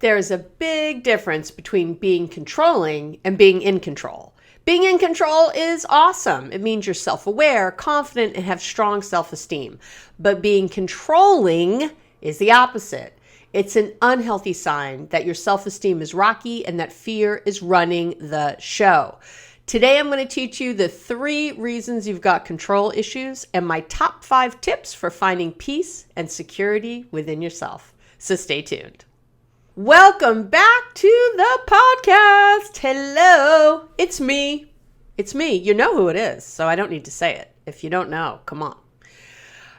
There's a big difference between being controlling and being in control. Being in control is awesome. It means you're self-aware, confident, and have strong self-esteem. But being controlling is the opposite. It's an unhealthy sign that your self-esteem is rocky and that fear is running the show. Today, I'm going to teach you the 3 reasons you've got control issues and my top 5 tips for finding peace and security within yourself. So stay tuned. Welcome back to the podcast. Hello, it's me. It's me. You know who it is, so I don't need to say it. If you don't know, come on.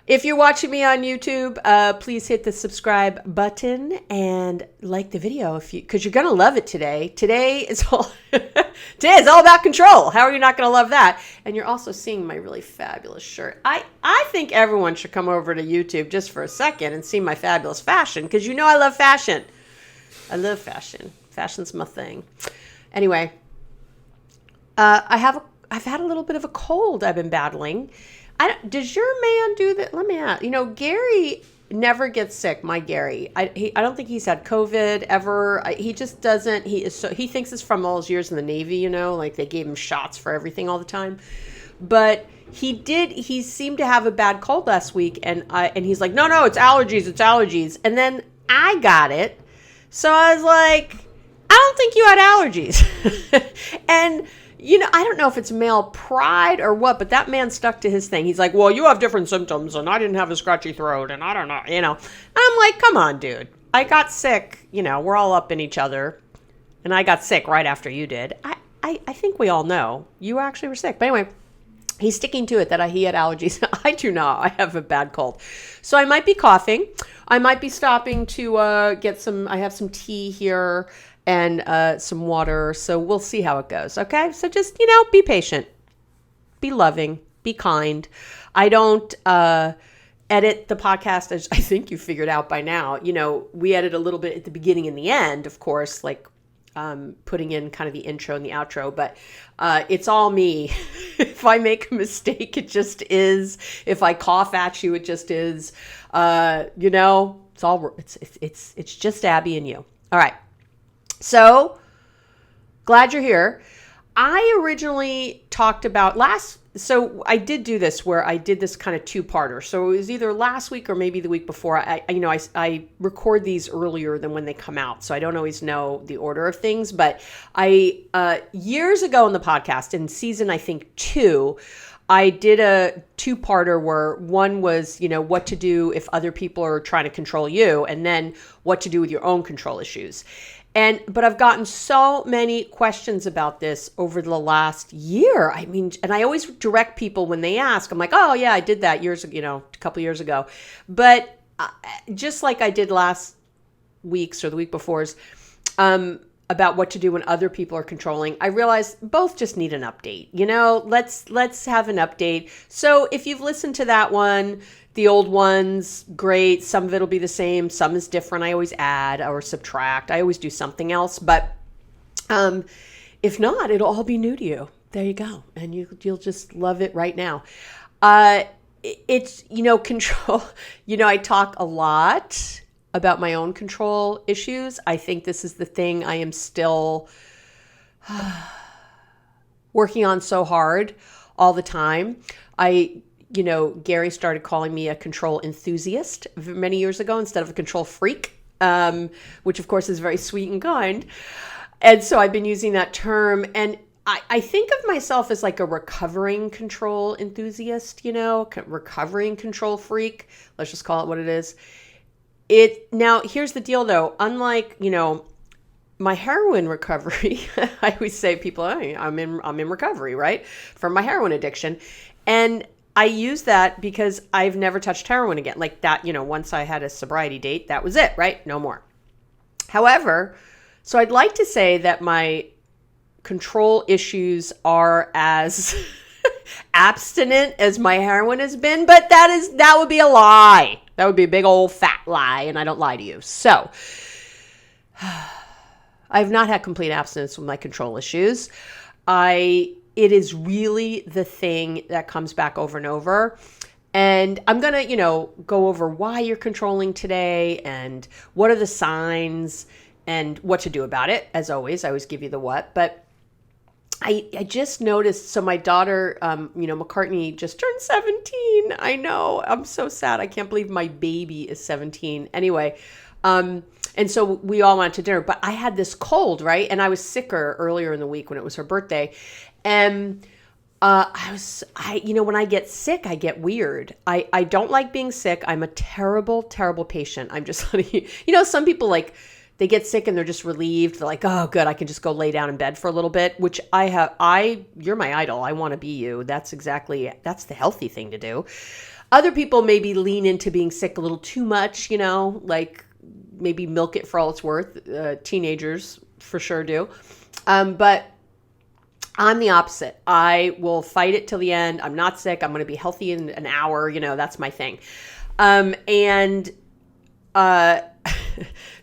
If you're watching me on YouTube, please hit the subscribe button and like the video because you're going to love it today. Today is all about control. How are you not going to love that? And you're also seeing my really fabulous shirt. I think everyone should come over to YouTube just for a second and see my fabulous fashion because you know I love fashion. I love fashion. Fashion's my thing. Anyway, I've had a little bit of a cold I've been battling. Does your man do that? Let me ask. Gary never gets sick. My Gary. I don't think he's had COVID ever. He just doesn't. He thinks it's from all his years in the Navy. Like they gave him shots for everything all the time. But he seemed to have a bad cold last week, and he's like, no, it's allergies. And then I got it. So I was like, I don't think you had allergies. And, I don't know if it's male pride or what, but that man stuck to his thing. He's like, well, you have different symptoms and I didn't have a scratchy throat and I don't know, And I'm like, come on, dude. I got sick. We're all up in each other. And I got sick right after you did. I think we all know you actually were sick. But anyway, he's sticking to it that he had allergies. I do not. I have a bad cold. So I might be coughing. I might be stopping to get I have some tea here and some water. So we'll see how it goes. Okay. So just, be patient, be loving, be kind. I don't edit the podcast, as I think you figured out by now. We edit a little bit at the beginning and the end, of course, like putting in kind of the intro and the outro, but it's all me. If I make a mistake, it just is. If I cough at you, it just is. It's just Abby and you. All right. So glad you're here. I originally talked about so I did do this where I did this kind of 2-parter. So it was either last week or maybe the week before. I record these earlier than when they come out, so I don't always know the order of things. But years ago in the podcast, in season, I think 2, I did a 2-parter where one was, what to do if other people are trying to control you, and then what to do with your own control issues. But I've gotten so many questions about this over the last year. And I always direct people when they ask, I'm like, oh yeah, I did that a couple years ago. But just like I did last week's or the week before's, about what to do when other people are controlling, I realized both just need an update. Let's have an update. So if you've listened to that one, the old ones, great. Some of it'll be the same. Some is different. I always add or subtract. I always do something else. But if not, it'll all be new to you. There you go. And you'll just love it right now. It's, control. I talk a lot about my own control issues. I think this is the thing I am still working on so hard all the time. Gary started calling me a control enthusiast many years ago instead of a control freak, which of course is very sweet and kind. And so I've been using that term. And I think of myself as like a recovering control enthusiast, recovering control freak. Let's just call it what it is. Now, here's the deal, though. Unlike, my heroin recovery, I always say people, hey, I'm in recovery, right, from my heroin addiction. And I use that because I've never touched heroin again. Like that, once I had a sobriety date, that was it, right? No more. However, so I'd like to say that my control issues are as abstinent as my heroin has been, but that would be a lie. That would be a big old fat lie, and I don't lie to you. So I've not had complete abstinence with my control issues. It is really the thing that comes back over and over. And I'm going to, go over why you're controlling today and what are the signs and what to do about it. As always, I always give you the what, but I just noticed, so my daughter, McCartney just turned 17. I know, I'm so sad. I can't believe my baby is 17. Anyway, and so we all went to dinner, but I had this cold, right? And I was sicker earlier in the week when it was her birthday. And when I get sick, I get weird. I don't like being sick. I'm a terrible, terrible patient. I'm just letting you, some people they get sick and they're just relieved. They're like, oh, good, I can just go lay down in bed for a little bit, which you're my idol. I want to be you. That's the healthy thing to do. Other people maybe lean into being sick a little too much, like maybe milk it for all it's worth. Teenagers for sure do. But I'm the opposite. I will fight it till the end. I'm not sick. I'm going to be healthy in an hour. That's my thing.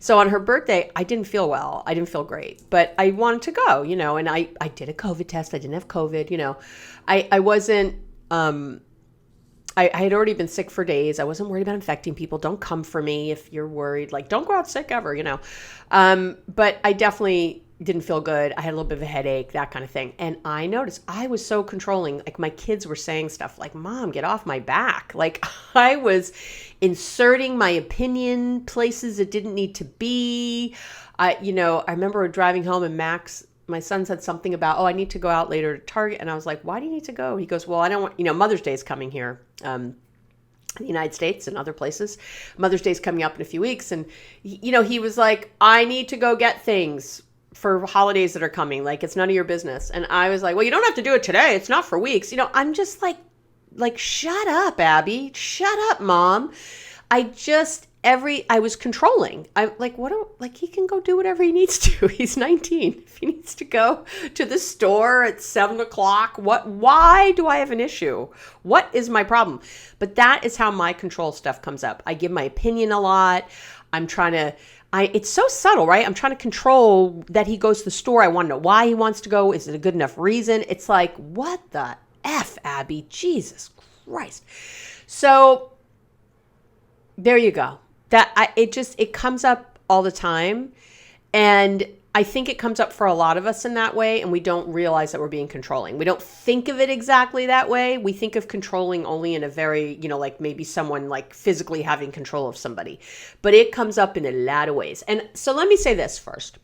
So on her birthday, I didn't feel well. I didn't feel great, but I wanted to go, and I did a COVID test. I didn't have COVID, I wasn't, I had already been sick for days. I wasn't worried about infecting people. Don't come for me if you're worried, don't go out sick ever, but I definitely didn't feel good. I had a little bit of a headache, that kind of thing. And I noticed I was so controlling. My kids were saying stuff like, Mom, get off my back. I was inserting my opinion places it didn't need to be. I remember driving home and my son said something about, I need to go out later to Target. And I was like, why do you need to go? He goes, well, I don't want, Mother's Day is coming here. In the United States and other places. Mother's Day is coming up in a few weeks. And, he was like, I need to go get things for holidays that are coming. It's none of your business. And I was like, well, you don't have to do it today. It's not for weeks. I'm just like, shut up, Abby. Shut up, Mom. I was controlling. He can go do whatever he needs to. He's 19. If he needs to go to the store at 7:00, why do I have an issue? What is my problem? But that is how my control stuff comes up. I give my opinion a lot. It's so subtle, right? I'm trying to control that he goes to the store. I want to know why he wants to go. Is it a good enough reason? It's like, what the F, Abby? Jesus Christ. So there you go. It comes up all the time. And I think it comes up for a lot of us in that way, and we don't realize that we're being controlling. We don't think of it exactly that way. We think of controlling only in a very, maybe someone physically having control of somebody. But it comes up in a lot of ways. And so let me say this first.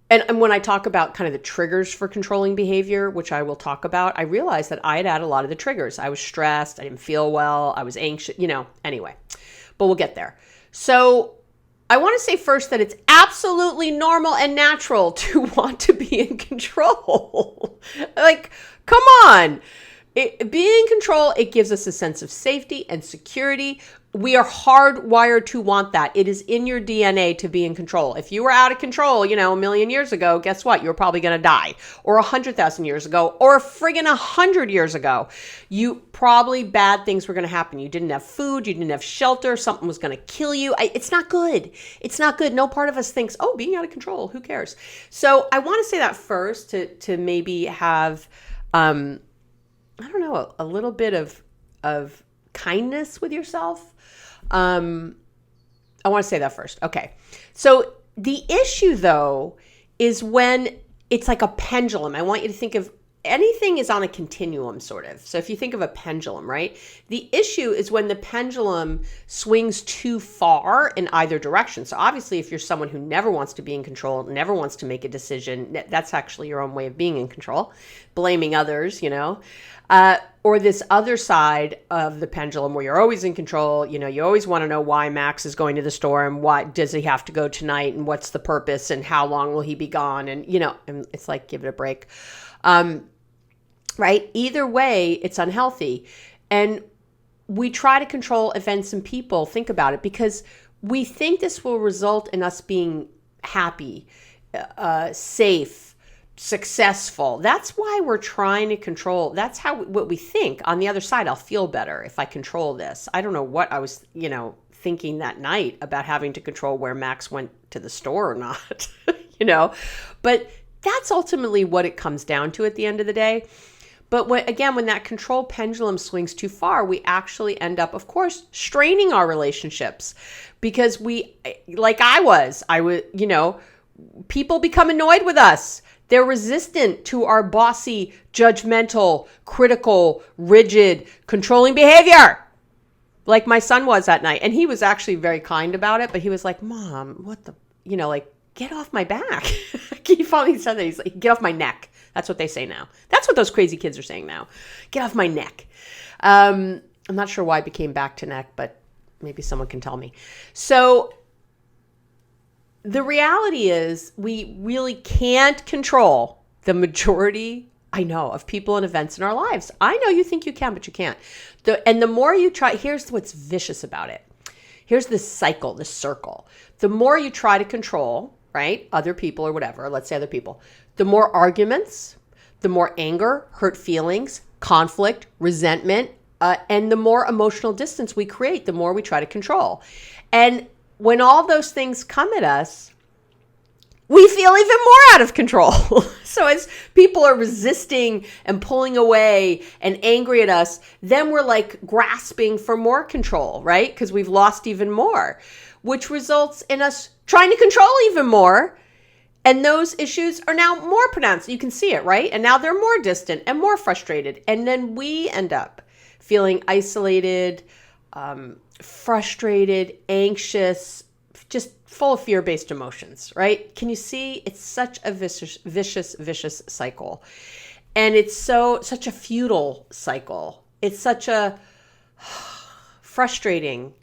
And when I talk about kind of the triggers for controlling behavior, which I will talk about, I realized that I had a lot of the triggers. I was stressed. I didn't feel well. I was anxious, anyway. But we'll get there. So I want to say first that it's absolutely normal and natural to want to be in control. Come on. Being in control, it gives us a sense of safety and security. We are hardwired to want that. It is in your DNA to be in control. If you were out of control, a million years ago, guess what? You were probably going to die. Or 100,000 years ago, or friggin' 100 years ago. Bad things were going to happen. You didn't have food. You didn't have shelter. Something was going to kill you. It's not good. It's not good. No part of us thinks, being out of control, who cares? So I want to say that first to maybe have, a little bit of kindness with yourself. I want to say that first. Okay. So the issue though is when it's like a pendulum. I want you to think of anything is on a continuum sort of. So if you think of a pendulum, right? The issue is when the pendulum swings too far in either direction. So obviously if you're someone who never wants to be in control, never wants to make a decision, that's actually your own way of being in control, blaming others, or this other side of the pendulum where you're always in control, you always want to know why Max is going to the store and why does he have to go tonight and what's the purpose and how long will he be gone? And, and it's like, give it a break. Right? Either way, it's unhealthy. And we try to control events and people. Think about it, because we think this will result in us being happy, safe, successful. That's why we're trying to control. That's what we think. On the other side, I'll feel better if I control this. I don't know what I was, thinking that night about having to control where Max went to the store or not, but that's ultimately what it comes down to at the end of the day. But when that control pendulum swings too far, we actually end up, of course, straining our relationships because people become annoyed with us. They're resistant to our bossy, judgmental, critical, rigid, controlling behavior. Like my son was that night. And he was actually very kind about it, but he was like, Mom, what the, get off my back. He finally said that. He's like, get off my neck. That's what they say now. That's what those crazy kids are saying now. Get off my neck. I'm not sure why it became back to neck, but maybe someone can tell me. So the reality is we really can't control the majority, of people and events in our lives. I know you think you can, but you can't. And the more you try, here's what's vicious about it. Here's this cycle, this circle. The more you try to control, right, other people or whatever, let's say other people, the more arguments, the more anger, hurt feelings, conflict, resentment, and the more emotional distance we create, the more we try to control. And when all those things come at us, we feel even more out of control. So as people are resisting and pulling away and angry at us, then we're like grasping for more control, right? Because we've lost even more, which results in us trying to control even more. And those issues are now more pronounced. You can see it, right? And now they're more distant and more frustrated. And then we end up feeling isolated, frustrated, anxious, just full of fear-based emotions, right? Can you see? It's such a vicious cycle. And it's such a futile cycle. It's such a frustrating,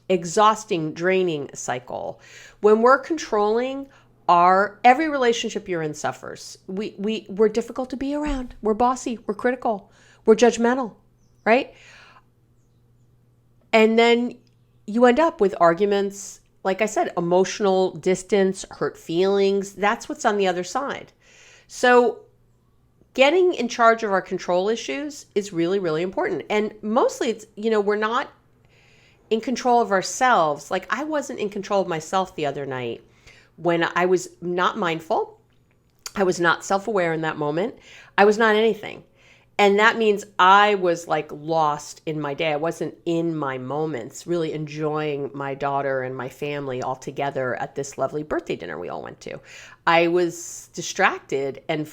exhausting, draining cycle. When we're controlling, every relationship you're in suffers. We're difficult to be around. We're bossy. We're critical. We're judgmental, right? And then you end up with arguments, like I said, emotional distance, hurt feelings. That's what's on the other side. So getting in charge of our control issues is really, really important. And mostly it's, we're not in control of ourselves. Like I wasn't in control of myself the other night when I was not mindful. I was not self-aware in that moment. I was not anything. And that means I was like lost in my day. I wasn't in my moments, really enjoying my daughter and my family all together at this lovely birthday dinner we all went to. I was distracted and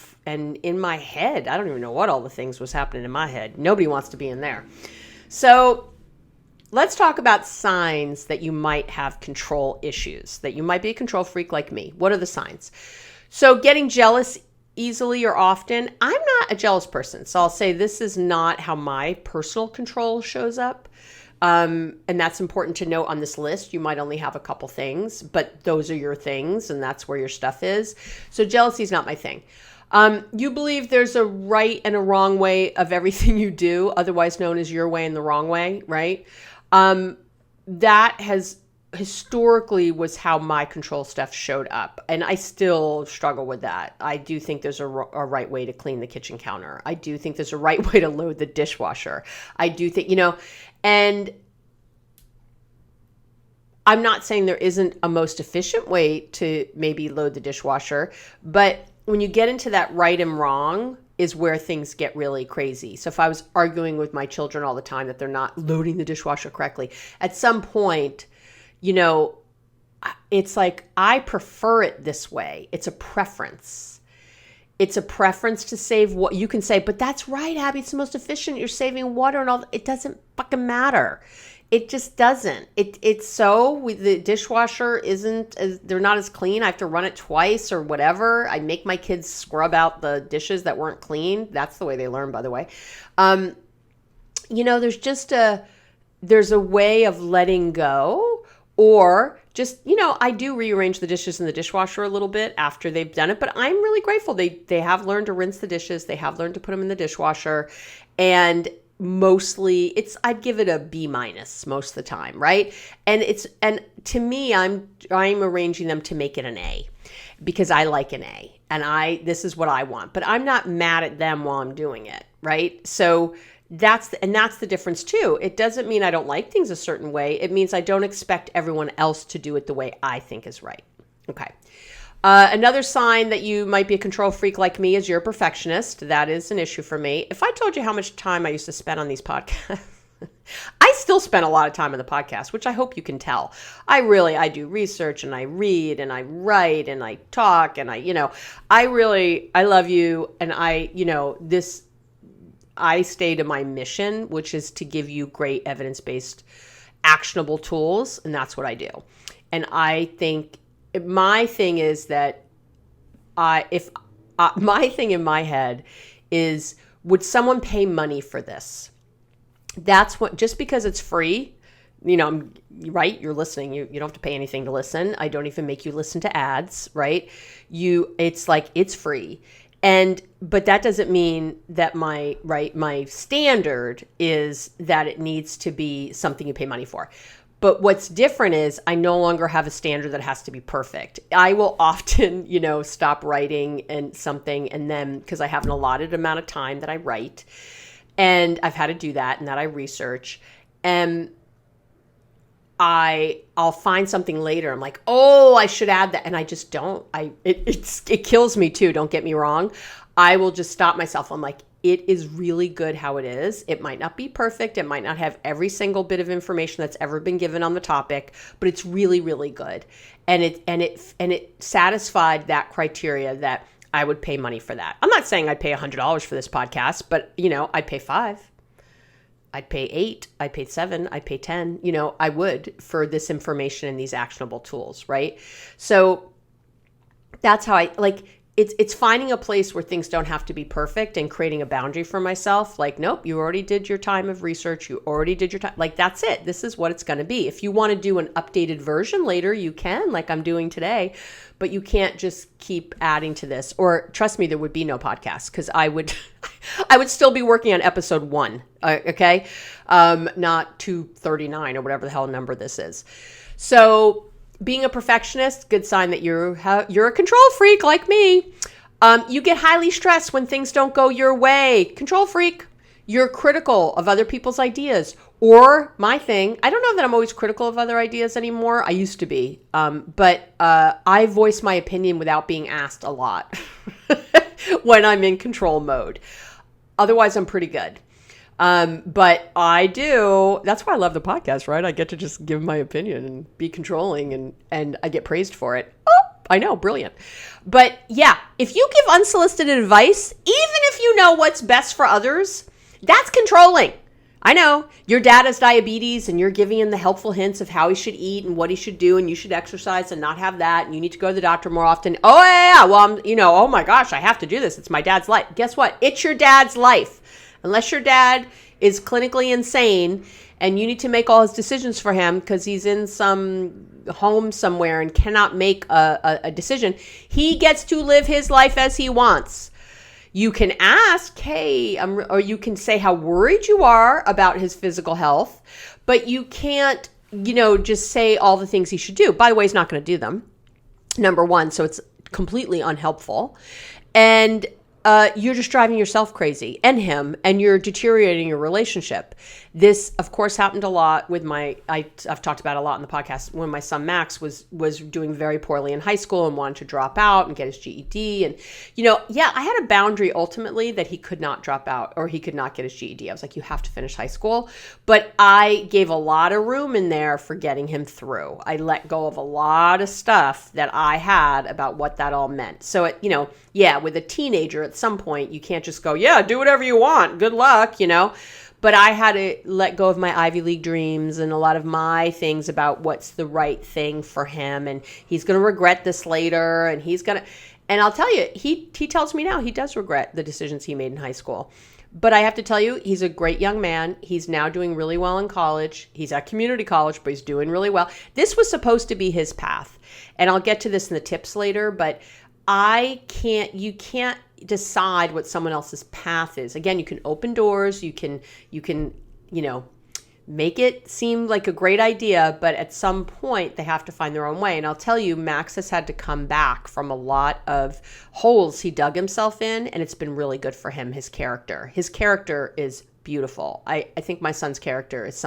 in my head, I don't even know what all the things was happening in my head. Nobody wants to be in there. So let's talk about signs that you might have control issues, that you might be a control freak like me. What are the signs? So getting jealous easily or often. I'm not a jealous person, so I'll say this is not how my personal control shows up. And that's important to note on this list. You might only have a couple things, but those are your things, and that's where your stuff is. So jealousy is not my thing. You believe there's a right and a wrong way of everything you do, otherwise known as your way and the wrong way, right? That has historically was how my control stuff showed up. And I still struggle with that. I do think there's a right way to clean the kitchen counter. I do think there's a right way to load the dishwasher. I do think, and I'm not saying there isn't a most efficient way to maybe load the dishwasher, but when you get into that right and wrong is where things get really crazy. So if I was arguing with my children all the time that they're not loading the dishwasher correctly, at some point, it's like, I prefer it this way. It's a preference. It's a preference to save what you can say, but that's right, Abby. It's the most efficient. You're saving water and all. It doesn't fucking matter. It just doesn't. The dishwasher they're not as clean. I have to run it twice or whatever. I make my kids scrub out the dishes that weren't clean. That's the way they learn, by the way. There's a way of letting go. Or just, I do rearrange the dishes in the dishwasher a little bit after they've done it, but I'm really grateful. They have learned to rinse the dishes. They have learned to put them in the dishwasher. And mostly I'd give it a B- most of the time, right? And to me, I'm arranging them to make it an A because I like an A and this is what I want, but I'm not mad at them while I'm doing it, right? So that's the difference too. It doesn't mean I don't like things a certain way. It means I don't expect everyone else to do it the way I think is right. Okay. Another sign that you might be a control freak like me is you're a perfectionist. That is an issue for me. If I told you how much time I used to spend on these podcasts, I still spend a lot of time on the podcast, which I hope you can tell. I do research and I read and I write and I talk and I love you. And I stay to my mission, which is to give you great evidence-based actionable tools. And that's what I do. And I think my thing is that my thing in my head is, would someone pay money for this? That's what, just because it's free, right? You're listening. You don't have to pay anything to listen. I don't even make you listen to ads, right? It's like, it's free. But that doesn't mean that my standard is that it needs to be something you pay money for. But what's different is I no longer have a standard that has to be perfect. I will often, stop writing and something, and then, because I have an allotted amount of time that I write, and I've had to do that and that I research, and I'll find something later. I'm like, oh, I should add that. And I just don't. It kills me too. Don't get me wrong. I will just stop myself. I'm like, it is really good how it is. It might not be perfect. It might not have every single bit of information that's ever been given on the topic, but it's really, really good. And it satisfied that criteria that I would pay money for that. I'm not saying I'd pay $100 for this podcast, but I'd pay $5. I'd pay $8, I'd pay $7, I'd pay $10, I would, for this information and these actionable tools, right? So that's how it's finding a place where things don't have to be perfect and creating a boundary for myself. Like, nope, you already did your time of research. You already did your time. Like, that's it. This is what it's going to be. If you want to do an updated version later, you can, like I'm doing today, but you can't just keep adding to this. Or trust me, there would be no podcast, because I would still be working on episode 1. Okay. Not 239 or whatever the hell number this is. So being a perfectionist, good sign that you're a control freak like me. You get highly stressed when things don't go your way. Control freak. You're critical of other people's ideas. Or my thing, I don't know that I'm always critical of other ideas anymore. I used to be. But I voice my opinion without being asked a lot when I'm in control mode. Otherwise, I'm pretty good. But I do. That's why I love the podcast, right? I get to just give my opinion and be controlling, and I get praised for it. Oh, I know, brilliant. But yeah, if you give unsolicited advice, even if you know what's best for others, that's controlling. I know your dad has diabetes and you're giving him the helpful hints of how he should eat and what he should do, and you should exercise and not have that, and you need to go to the doctor more often. Oh yeah, well, oh my gosh, I have to do this. It's my dad's life. Guess what? It's your dad's life. Unless your dad is clinically insane and you need to make all his decisions for him because he's in some home somewhere and cannot make a decision, he gets to live his life as he wants. You can ask, hey, or you can say how worried you are about his physical health, but you can't, just say all the things he should do. By the way, he's not going to do them, number one, so it's completely unhelpful. And you're just driving yourself crazy and him, and you're deteriorating your relationship. This, of course, happened a lot with I've talked about it a lot in the podcast, when my son Max was doing very poorly in high school and wanted to drop out and get his GED. And, I had a boundary ultimately that he could not drop out or he could not get his GED. I was like, you have to finish high school. But I gave a lot of room in there for getting him through. I let go of a lot of stuff that I had about what that all meant. So, with a teenager at some point, you can't just go, yeah, do whatever you want. Good luck, But I had to let go of my Ivy League dreams and a lot of my things about what's the right thing for him. And he's going to regret this later. And I'll tell you, he tells me now he does regret the decisions he made in high school. But I have to tell you, he's a great young man. He's now doing really well in college. He's at community college, but he's doing really well. This was supposed to be his path. And I'll get to this in the tips later, but you can't decide what someone else's path is. Again, you can open doors, you can, make it seem like a great idea, but at some point they have to find their own way. And I'll tell you, Max has had to come back from a lot of holes he dug himself in, and it's been really good for him, his character. His character is beautiful. I think my son's character is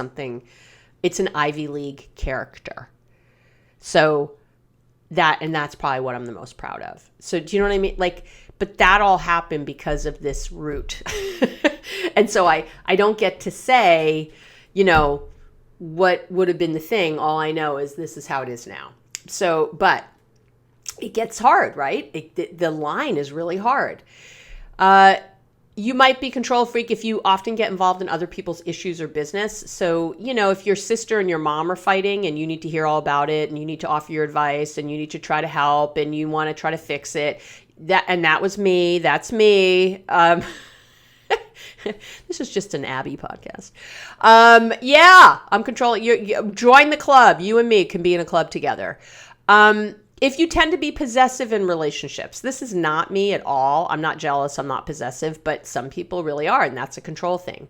it's an Ivy League character. So And that's probably what I'm the most proud of. So do you know what I mean? Like, but that all happened because of this root. And so I don't get to say, what would have been the thing. All I know is this is how it is now. So, but it gets hard, right? The line is really hard. You might be control freak if you often get involved in other people's issues or business. So, if your sister and your mom are fighting and you need to hear all about it and you need to offer your advice and you need to try to help and you want to try to fix it, that was me. That's me. This is just an Abby podcast. I'm controlling. You join the club. You and me can be in a club together. If you tend to be possessive in relationships, this is not me at all. I'm not jealous. I'm not possessive, but some people really are, and that's a control thing.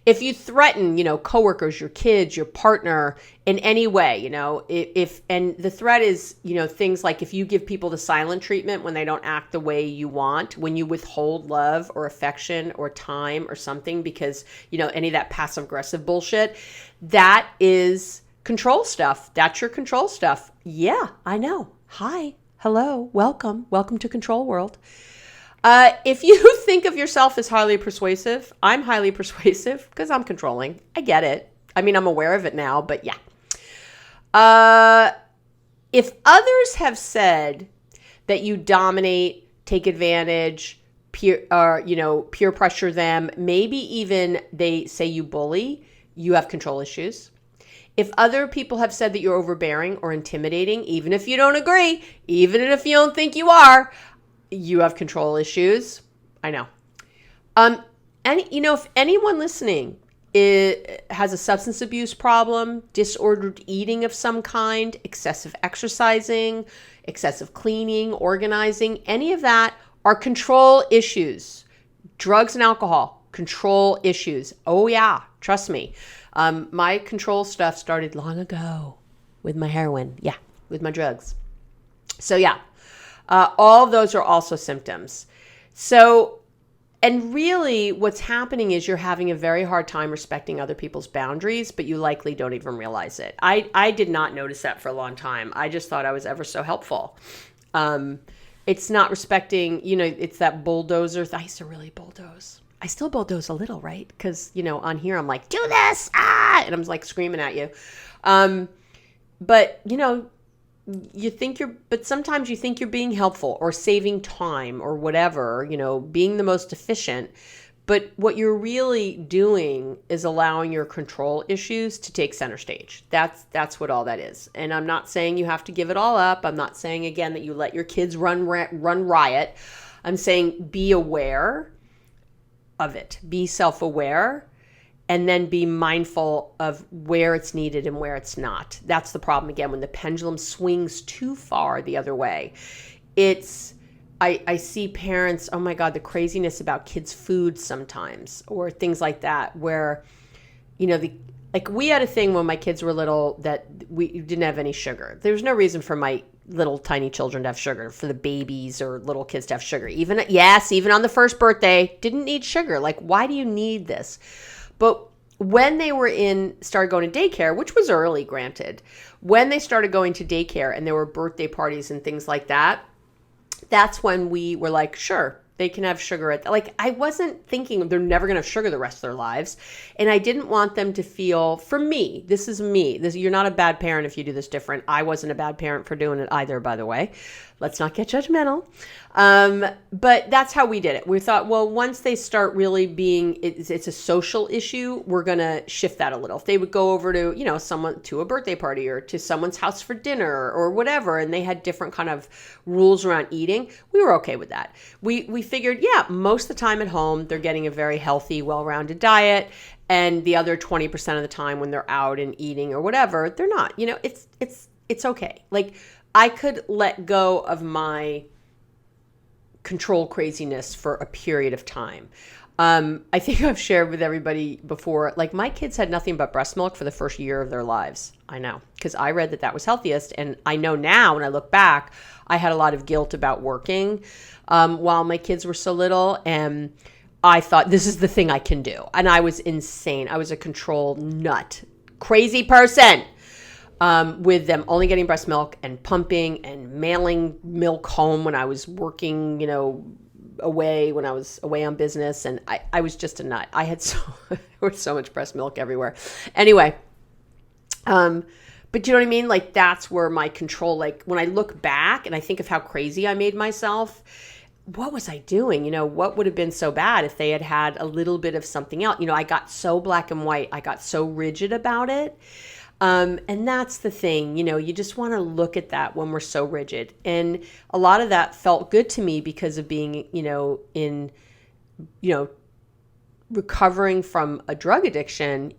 If you threaten, coworkers, your kids, your partner in any way, and the threat is, things like if you give people the silent treatment when they don't act the way you want, when you withhold love or affection or time or something because, any of that passive aggressive bullshit, that is control stuff. That's your control stuff. Yeah, I know. Hi, hello, welcome to Control World. If you think of yourself as highly persuasive, I'm highly persuasive because I'm controlling. I get it. I mean, I'm aware of it now, but yeah. If others have said that you dominate, take advantage, peer pressure them, maybe even they say you bully, you have control issues. If other people have said that you're overbearing or intimidating, even if you don't agree, even if you don't think you are, you have control issues. I know. If anyone listening has a substance abuse problem, disordered eating of some kind, excessive exercising, excessive cleaning, organizing, any of that are control issues. Drugs and alcohol, control issues. Oh yeah, trust me. My control stuff started long ago with my heroin. Yeah, with my drugs. So yeah, all of those are also symptoms. So, and really what's happening is you're having a very hard time respecting other people's boundaries, but you likely don't even realize it. I did not notice that for a long time. I just thought I was ever so helpful. It's not respecting, it's that bulldozer. I used to really bulldoze. I still bulldoze a little, right? Because, on here I'm like, do this, and I'm like screaming at you. But, but sometimes you think you're being helpful or saving time or whatever, being the most efficient. But what you're really doing is allowing your control issues to take center stage. That's what all that is. And I'm not saying you have to give it all up. I'm not saying, again, that you let your kids run riot. I'm saying be aware of it. Be self-aware and then be mindful of where it's needed and where it's not. That's the problem, again, when the pendulum swings too far the other way. I see parents, oh my God, the craziness about kids' food sometimes or things like that where, we had a thing when my kids were little that we didn't have any sugar. There was no reason for my little tiny children to have sugar, for the babies or little kids to have sugar. Even on the first birthday, didn't need sugar. Like, why do you need this? But when they started going to daycare, which was early, granted, when they started going to daycare and there were birthday parties and things like that, that's when we were like, sure, they can have sugar. I wasn't thinking they're never going to have sugar the rest of their lives. And I didn't want them to feel, for me, this is me. You're not a bad parent if you do this different. I wasn't a bad parent for doing it either, by the way. Let's not get judgmental. But that's how we did it. We thought, well, once they start really being, it's a social issue, we're going to shift that a little. If they would go over to, someone to a birthday party or to someone's house for dinner or whatever, and they had different kind of rules around eating, we were okay with that. We figured, yeah, most of the time at home, they're getting a very healthy, well-rounded diet. And the other 20% of the time when they're out and eating or whatever, they're not, it's okay. Like, I could let go of my control craziness for a period of time. I think I've shared with everybody before, like my kids had nothing but breast milk for the first year of their lives. I know, because I read that was healthiest. And I know now when I look back, I had a lot of guilt about working while my kids were so little. And I thought, this is the thing I can do. And I was insane. I was a control nut, crazy person. with them only getting breast milk and pumping and mailing milk home when I was working, away, when I was away on business. And I was just a nut. There was so much breast milk everywhere. Anyway, but you know what I mean? Like, that's where my control, like when I look back and I think of how crazy I made myself, what was I doing? What would have been so bad if they had had a little bit of something else? I got so black and white. I got so rigid about it. And that's the thing, you just want to look at that when we're so rigid. And a lot of that felt good to me because of being, in, recovering from a drug addiction.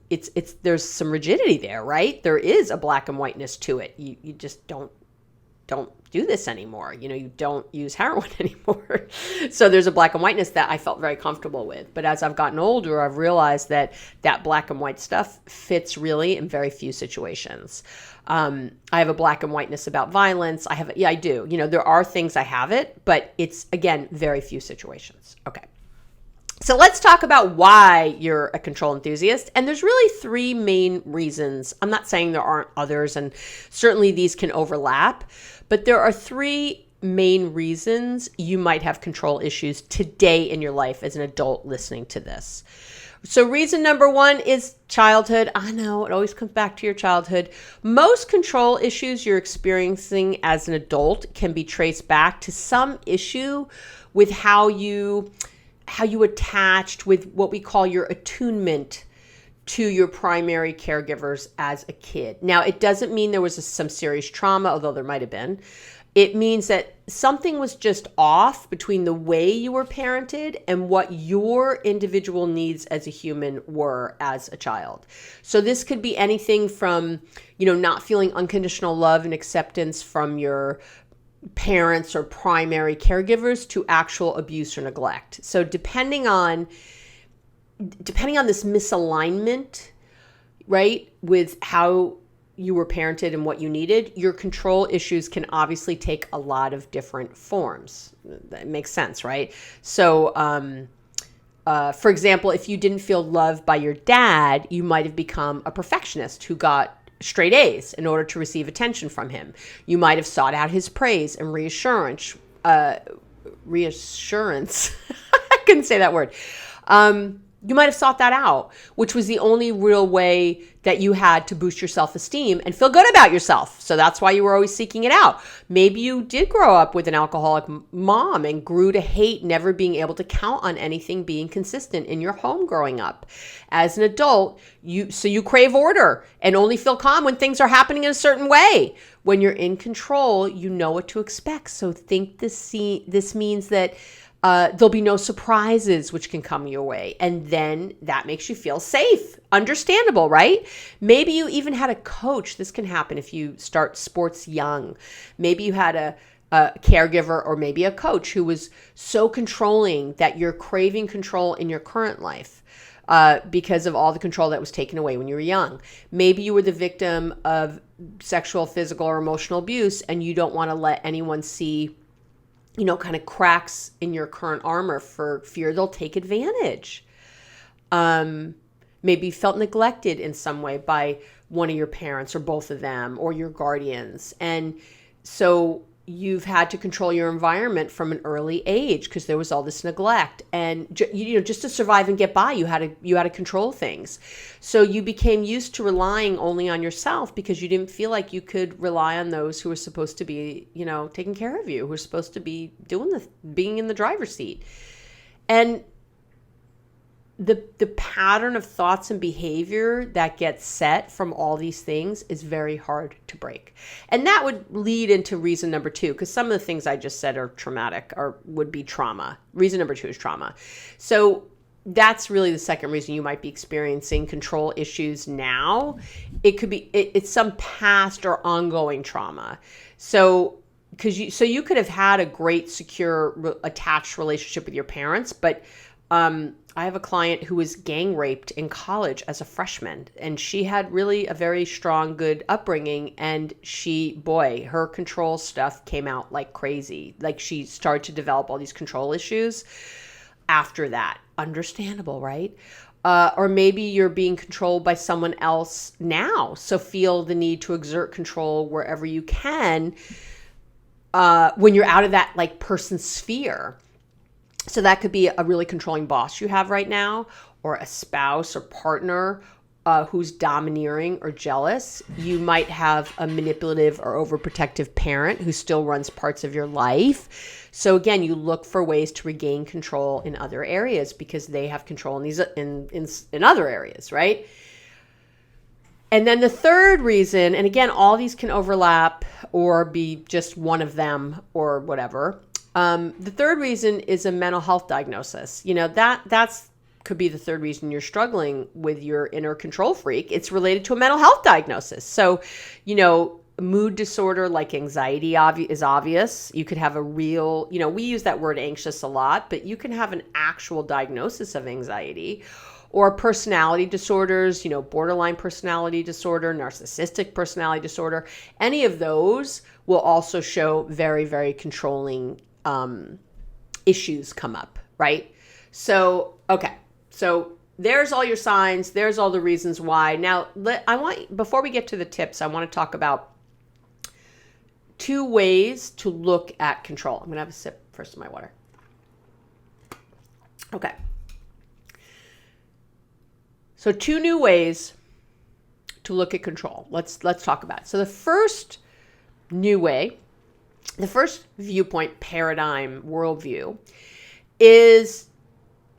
There's some rigidity there, right? There is a black and whiteness to it. You just don't do this anymore. You don't use heroin anymore. So there's a black and whiteness that I felt very comfortable with. But as I've gotten older, I've realized that black and white stuff fits really in very few situations. I have a black and whiteness about violence. I do. There are things I have it, but it's, again, very few situations. Okay. So let's talk about why you're a control enthusiast. And there's really three main reasons. I'm not saying there aren't others, and certainly these can overlap, but there are three main reasons you might have control issues today in your life as an adult listening to this. So reason number one is childhood. I know, it always comes back to your childhood. Most control issues you're experiencing as an adult can be traced back to some issue with how you attached, with what we call your attunement to your primary caregivers as a kid. Now, it doesn't mean there was some serious trauma, although there might have been. It means that something was just off between the way you were parented and what your individual needs as a human were as a child. So this could be anything from, not feeling unconditional love and acceptance from your parents or primary caregivers to actual abuse or neglect. So depending on this misalignment, right, with how you were parented and what you needed, your control issues can obviously take a lot of different forms. That makes sense, right? So, for example, if you didn't feel loved by your dad, you might have become a perfectionist who got straight A's in order to receive attention from him. You might have sought out his praise and reassurance. Reassurance. I couldn't say that word. You might have sought that out, which was the only real way that you had to boost your self-esteem and feel good about yourself. So that's why you were always seeking it out. Maybe you did grow up with an alcoholic mom and grew to hate never being able to count on anything being consistent in your home growing up. As an adult, you crave order and only feel calm when things are happening in a certain way. When you're in control, you know what to expect. So think this means that there'll be no surprises which can come your way. And then that makes you feel safe. Understandable, right? Maybe you even had a coach. This can happen if you start sports young. Maybe you had a caregiver or maybe a coach who was so controlling that you're craving control in your current life because of all the control that was taken away when you were young. Maybe you were the victim of sexual, physical, or emotional abuse, and you don't want to let anyone see kind of cracks in your current armor for fear they'll take advantage. Maybe you felt neglected in some way by one of your parents or both of them or your guardians. And so you've had to control your environment from an early age because there was all this neglect. And just to survive and get by, you had to control things. So you became used to relying only on yourself because you didn't feel like you could rely on those who were supposed to be, taking care of you, who were supposed to be being in the driver's seat. And the pattern of thoughts and behavior that gets set from all these things is very hard to break. And that would lead into reason number two, because some of the things I just said are traumatic or would be trauma. Reason number two is trauma. So that's really the second reason you might be experiencing control issues now. It could be, it's some past or ongoing trauma. So you could have had a great, secure, attached relationship with your parents, but I have a client who was gang raped in college as a freshman, and she had really a very strong, good upbringing. And her control stuff came out like crazy. Like she started to develop all these control issues after that. Understandable, right? Or maybe you're being controlled by someone else now. So feel the need to exert control wherever you can when you're out of that like person's sphere. So that could be a really controlling boss you have right now, or a spouse or partner who's domineering or jealous. You might have a manipulative or overprotective parent who still runs parts of your life. So again, you look for ways to regain control in other areas because they have control in these in other areas, right? And then the third reason, and again, all these can overlap or be just one of them or whatever. The third reason is a mental health diagnosis. That's could be the third reason you're struggling with your inner control freak. It's related to a mental health diagnosis. So, mood disorder like anxiety is obvious. You could have a real, we use that word anxious a lot, but you can have an actual diagnosis of anxiety. Or personality disorders, borderline personality disorder, narcissistic personality disorder. Any of those will also show very, very controlling issues come up, right? So, okay. So there's all your signs. There's all the reasons why. Now, before we get to the tips, I want to talk about 2 ways to look at control. I'm going to have a sip first of my water. Okay. So 2 new ways to look at control. Let's talk about it. So the first new way, the first viewpoint, paradigm, worldview, is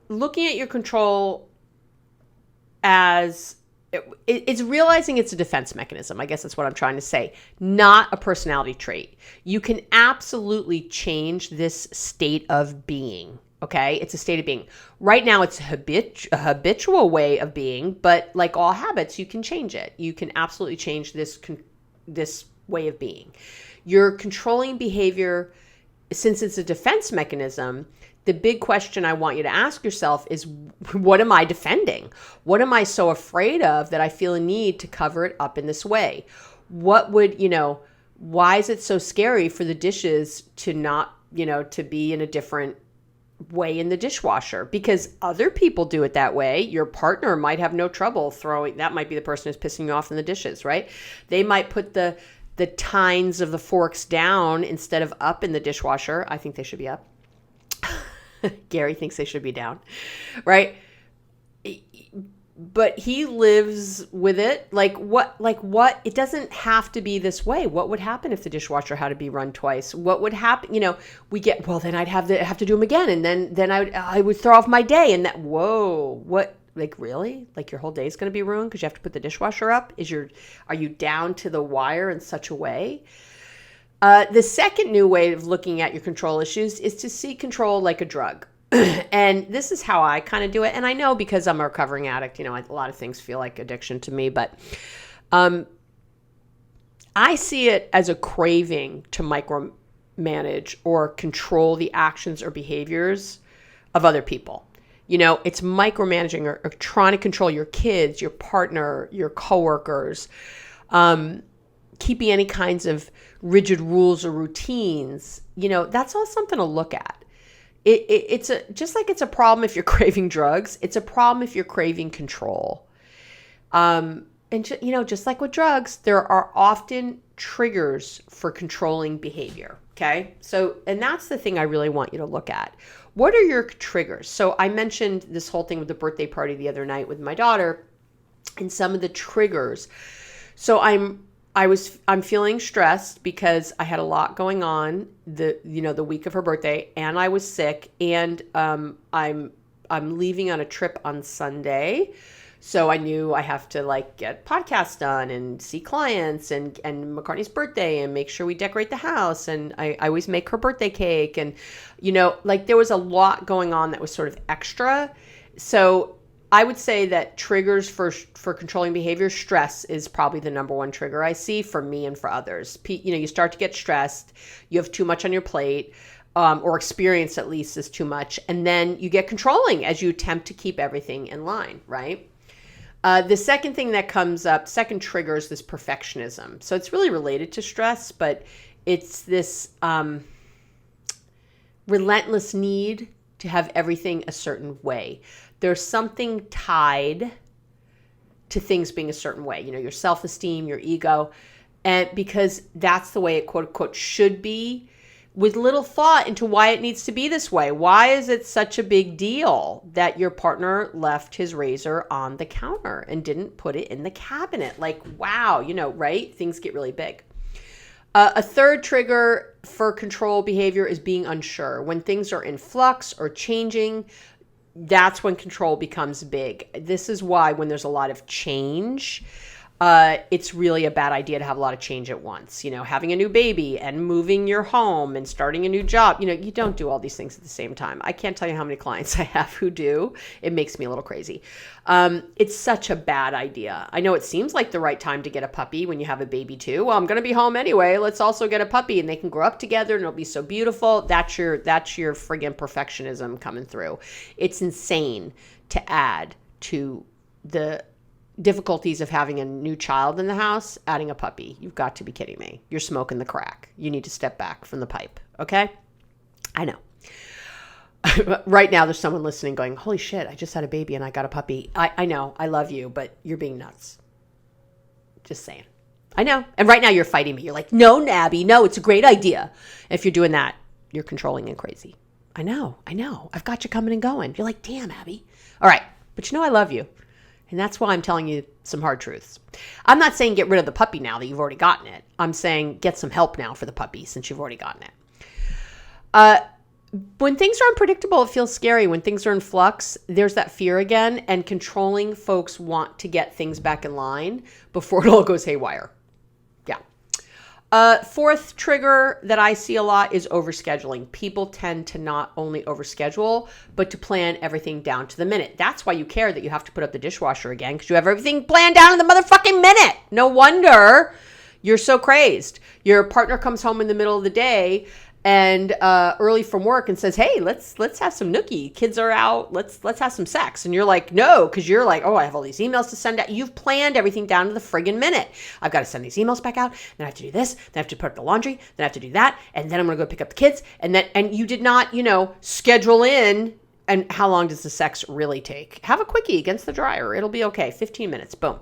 looking at your control as it's realizing it's a defense mechanism. I guess that's what I'm trying to say, not a personality trait. You can absolutely change this state of being. Okay, it's a state of being. Right now, it's a habitual way of being, but like all habits, you can change it. You can absolutely change this way of being. Your controlling behavior, since it's a defense mechanism, the big question I want you to ask yourself is, what am I defending? What am I so afraid of that I feel a need to cover it up in this way? What would, why is it so scary for the dishes to not, to be in a different way in the dishwasher? Because other people do it that way. Your partner might have no trouble that might be the person who's pissing you off in the dishes, right? They might put the tines of the forks down instead of up in the dishwasher. I think they should be up. Gary thinks they should be down, right? But he lives with it. Like what? It doesn't have to be this way. What would happen if the dishwasher had to be run twice? What would happen? Then I'd have to do them again. And then I would throw off my day. And what? Like really? Like your whole day is going to be ruined because you have to put the dishwasher up? Are you down to the wire in such a way? The second new way of looking at your control issues is to see control like a drug. And this is how I kind of do it. And I know because I'm a recovering addict, a lot of things feel like addiction to me, but I see it as a craving to micromanage or control the actions or behaviors of other people. It's micromanaging or trying to control your kids, your partner, your coworkers, keeping any kinds of rigid rules or routines. That's all something to look at. It's just like it's a problem if you're craving drugs. It's a problem if you're craving control. And just like with drugs, there are often triggers for controlling behavior. Okay. And that's the thing I really want you to look at. What are your triggers? So I mentioned this whole thing with the birthday party the other night with my daughter and some of the triggers. So I'm feeling stressed because I had a lot going on the week of her birthday, and I was sick, and I'm leaving on a trip on Sunday. So I knew I have to get podcasts done and see clients and McCartney's birthday and make sure we decorate the house. And I always make her birthday cake. And, there was a lot going on that was sort of extra. So I would say that triggers for controlling behavior, stress is probably the number one trigger I see for me and for others. You start to get stressed, you have too much on your plate, or experience at least is too much. And then you get controlling as you attempt to keep everything in line, right? The second thing that comes up, second trigger is this perfectionism. So it's really related to stress, but it's this relentless need to have everything a certain way. There's something tied to things being a certain way, your self-esteem, your ego, and because that's the way it quote unquote should be, with little thought into why it needs to be this way. Why is it such a big deal that your partner left his razor on the counter and didn't put it in the cabinet? Like, wow, right? Things get really big. A third trigger for control behavior is being unsure. When things are in flux or changing, that's when control becomes big. This is why when there's a lot of change, it's really a bad idea to have a lot of change at once. Having a new baby and moving your home and starting a new job, you don't do all these things at the same time. I can't tell you how many clients I have who do. It makes me a little crazy. It's such a bad idea. I know it seems like the right time to get a puppy when you have a baby too. Well, I'm going to be home anyway. Let's also get a puppy and they can grow up together and it'll be so beautiful. That's your friggin' perfectionism coming through. It's insane to add to the difficulties of having a new child in the house, adding a puppy. You've got to be kidding me. You're smoking the crack. You need to step back from the pipe. Okay? I know. Right now, there's someone listening going, holy shit, I just had a baby and I got a puppy. I know. I love you, but you're being nuts. Just saying. I know. And right now you're fighting me. You're like, no, Nabby, no, it's a great idea. If you're doing that, you're controlling and crazy. I know. I've got you coming and going. You're like, damn, Abby. All right. But I love you. And that's why I'm telling you some hard truths. I'm not saying get rid of the puppy now that you've already gotten it. I'm saying get some help now for the puppy since you've already gotten it. When things are unpredictable, it feels scary. When things are in flux, there's that fear again. And controlling folks want to get things back in line before it all goes haywire. Yeah. Fourth trigger that I see a lot is overscheduling. People tend to not only overschedule, but to plan everything down to the minute. That's why you care that you have to put up the dishwasher again, because you have everything planned down in the motherfucking minute. No wonder you're so crazed. Your partner comes home in the middle of the day and early from work and says, hey, let's have some nookie. Kids are out. Let's have some sex. And you're like, no, because you're like, oh, I have all these emails to send out. You've planned everything down to the friggin' minute. I've got to send these emails back out. Then I have to do this. Then I have to put up the laundry. Then I have to do that. And then I'm going to go pick up the kids. And you did not, schedule in. And how long does the sex really take? Have a quickie against the dryer. It'll be okay. 15 minutes. Boom.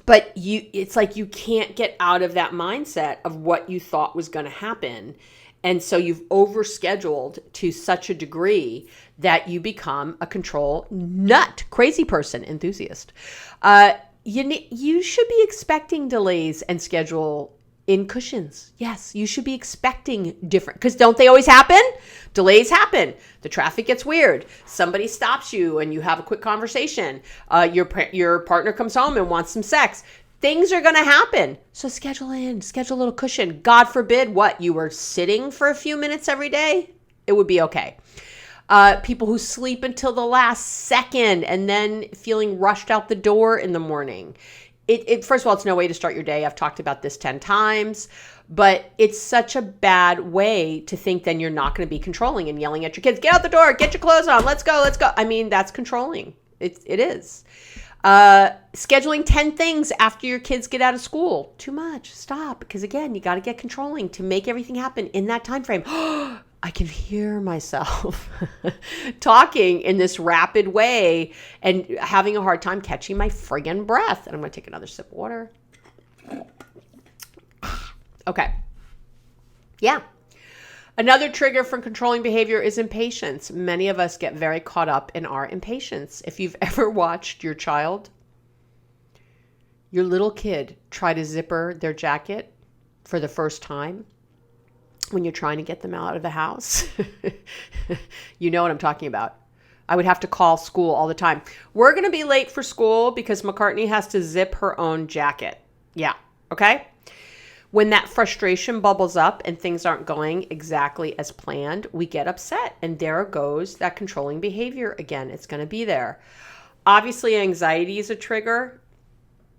But it's like you can't get out of that mindset of what you thought was going to happen. And so you've overscheduled to such a degree that you become a control nut, crazy person, enthusiast. You should be expecting delays and schedule in cushions. Yes, you should be expecting different, because don't they always happen? Delays happen. The traffic gets weird. Somebody stops you and you have a quick conversation. Your partner comes home and wants some sex. Things are going to happen. So schedule a little cushion. God forbid you were sitting for a few minutes every day. It would be okay. People who sleep until the last second and then feeling rushed out the door in the morning. First of all, it's no way to start your day. I've talked about this 10 times, but it's such a bad way to think then you're not going to be controlling and yelling at your kids. Get out the door, get your clothes on, let's go. I mean, that's controlling. It is. Scheduling 10 things after your kids get out of school. Too much. Stop. Because again, you got to get controlling to make everything happen in that time frame. I can hear myself talking in this rapid way and having a hard time catching my friggin' breath. And I'm going to take another sip of water. Okay. Yeah. Another trigger for controlling behavior is impatience. Many of us get very caught up in our impatience. If you've ever watched your little kid, try to zipper their jacket for the first time, when you're trying to get them out of the house, you know what I'm talking about. I would have to call school all the time. We're going to be late for school because McCartney has to zip her own jacket. Yeah. Okay. When that frustration bubbles up and things aren't going exactly as planned, we get upset. And there goes that controlling behavior again. It's going to be there. Obviously, anxiety is a trigger,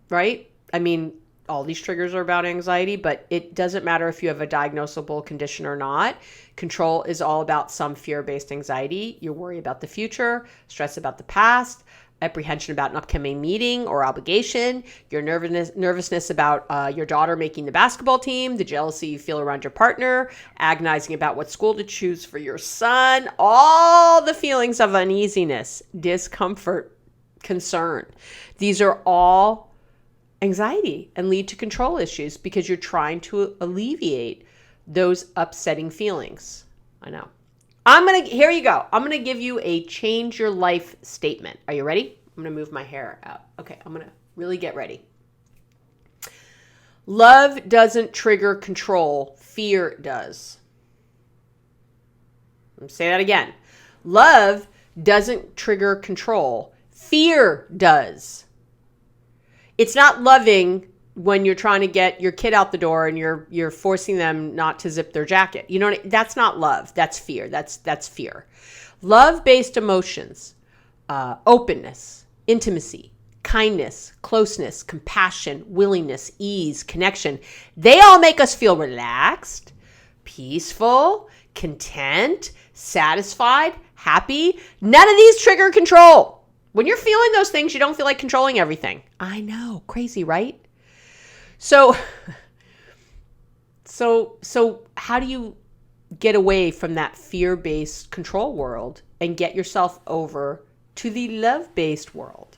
right? I mean, all these triggers are about anxiety, but it doesn't matter if you have a diagnosable condition or not. Control is all about some fear-based anxiety. You worry about the future, stress about the past, apprehension about an upcoming meeting or obligation, your nervousness about your daughter making the basketball team, the jealousy you feel around your partner, agonizing about what school to choose for your son, all the feelings of uneasiness, discomfort, concern. These are all anxiety and lead to control issues because you're trying to alleviate those upsetting feelings. I know. Here you go. I'm going to give you a change your life statement. Are you ready? I'm going to move my hair out. Okay, I'm going to really get ready. Love doesn't trigger control. Fear does. Let me say that again. Love doesn't trigger control. Fear does. It's not loving when you're trying to get your kid out the door and you're forcing them not to zip their jacket. You know, that's not love. That's fear. That's fear. Love-based emotions, openness, intimacy, kindness, closeness, compassion, willingness, ease, connection. They all make us feel relaxed, peaceful, content, satisfied, happy. None of these trigger control. When you're feeling those things, you don't feel like controlling everything. I know, crazy, right? So how do you get away from that fear-based control world and get yourself over to the love-based world?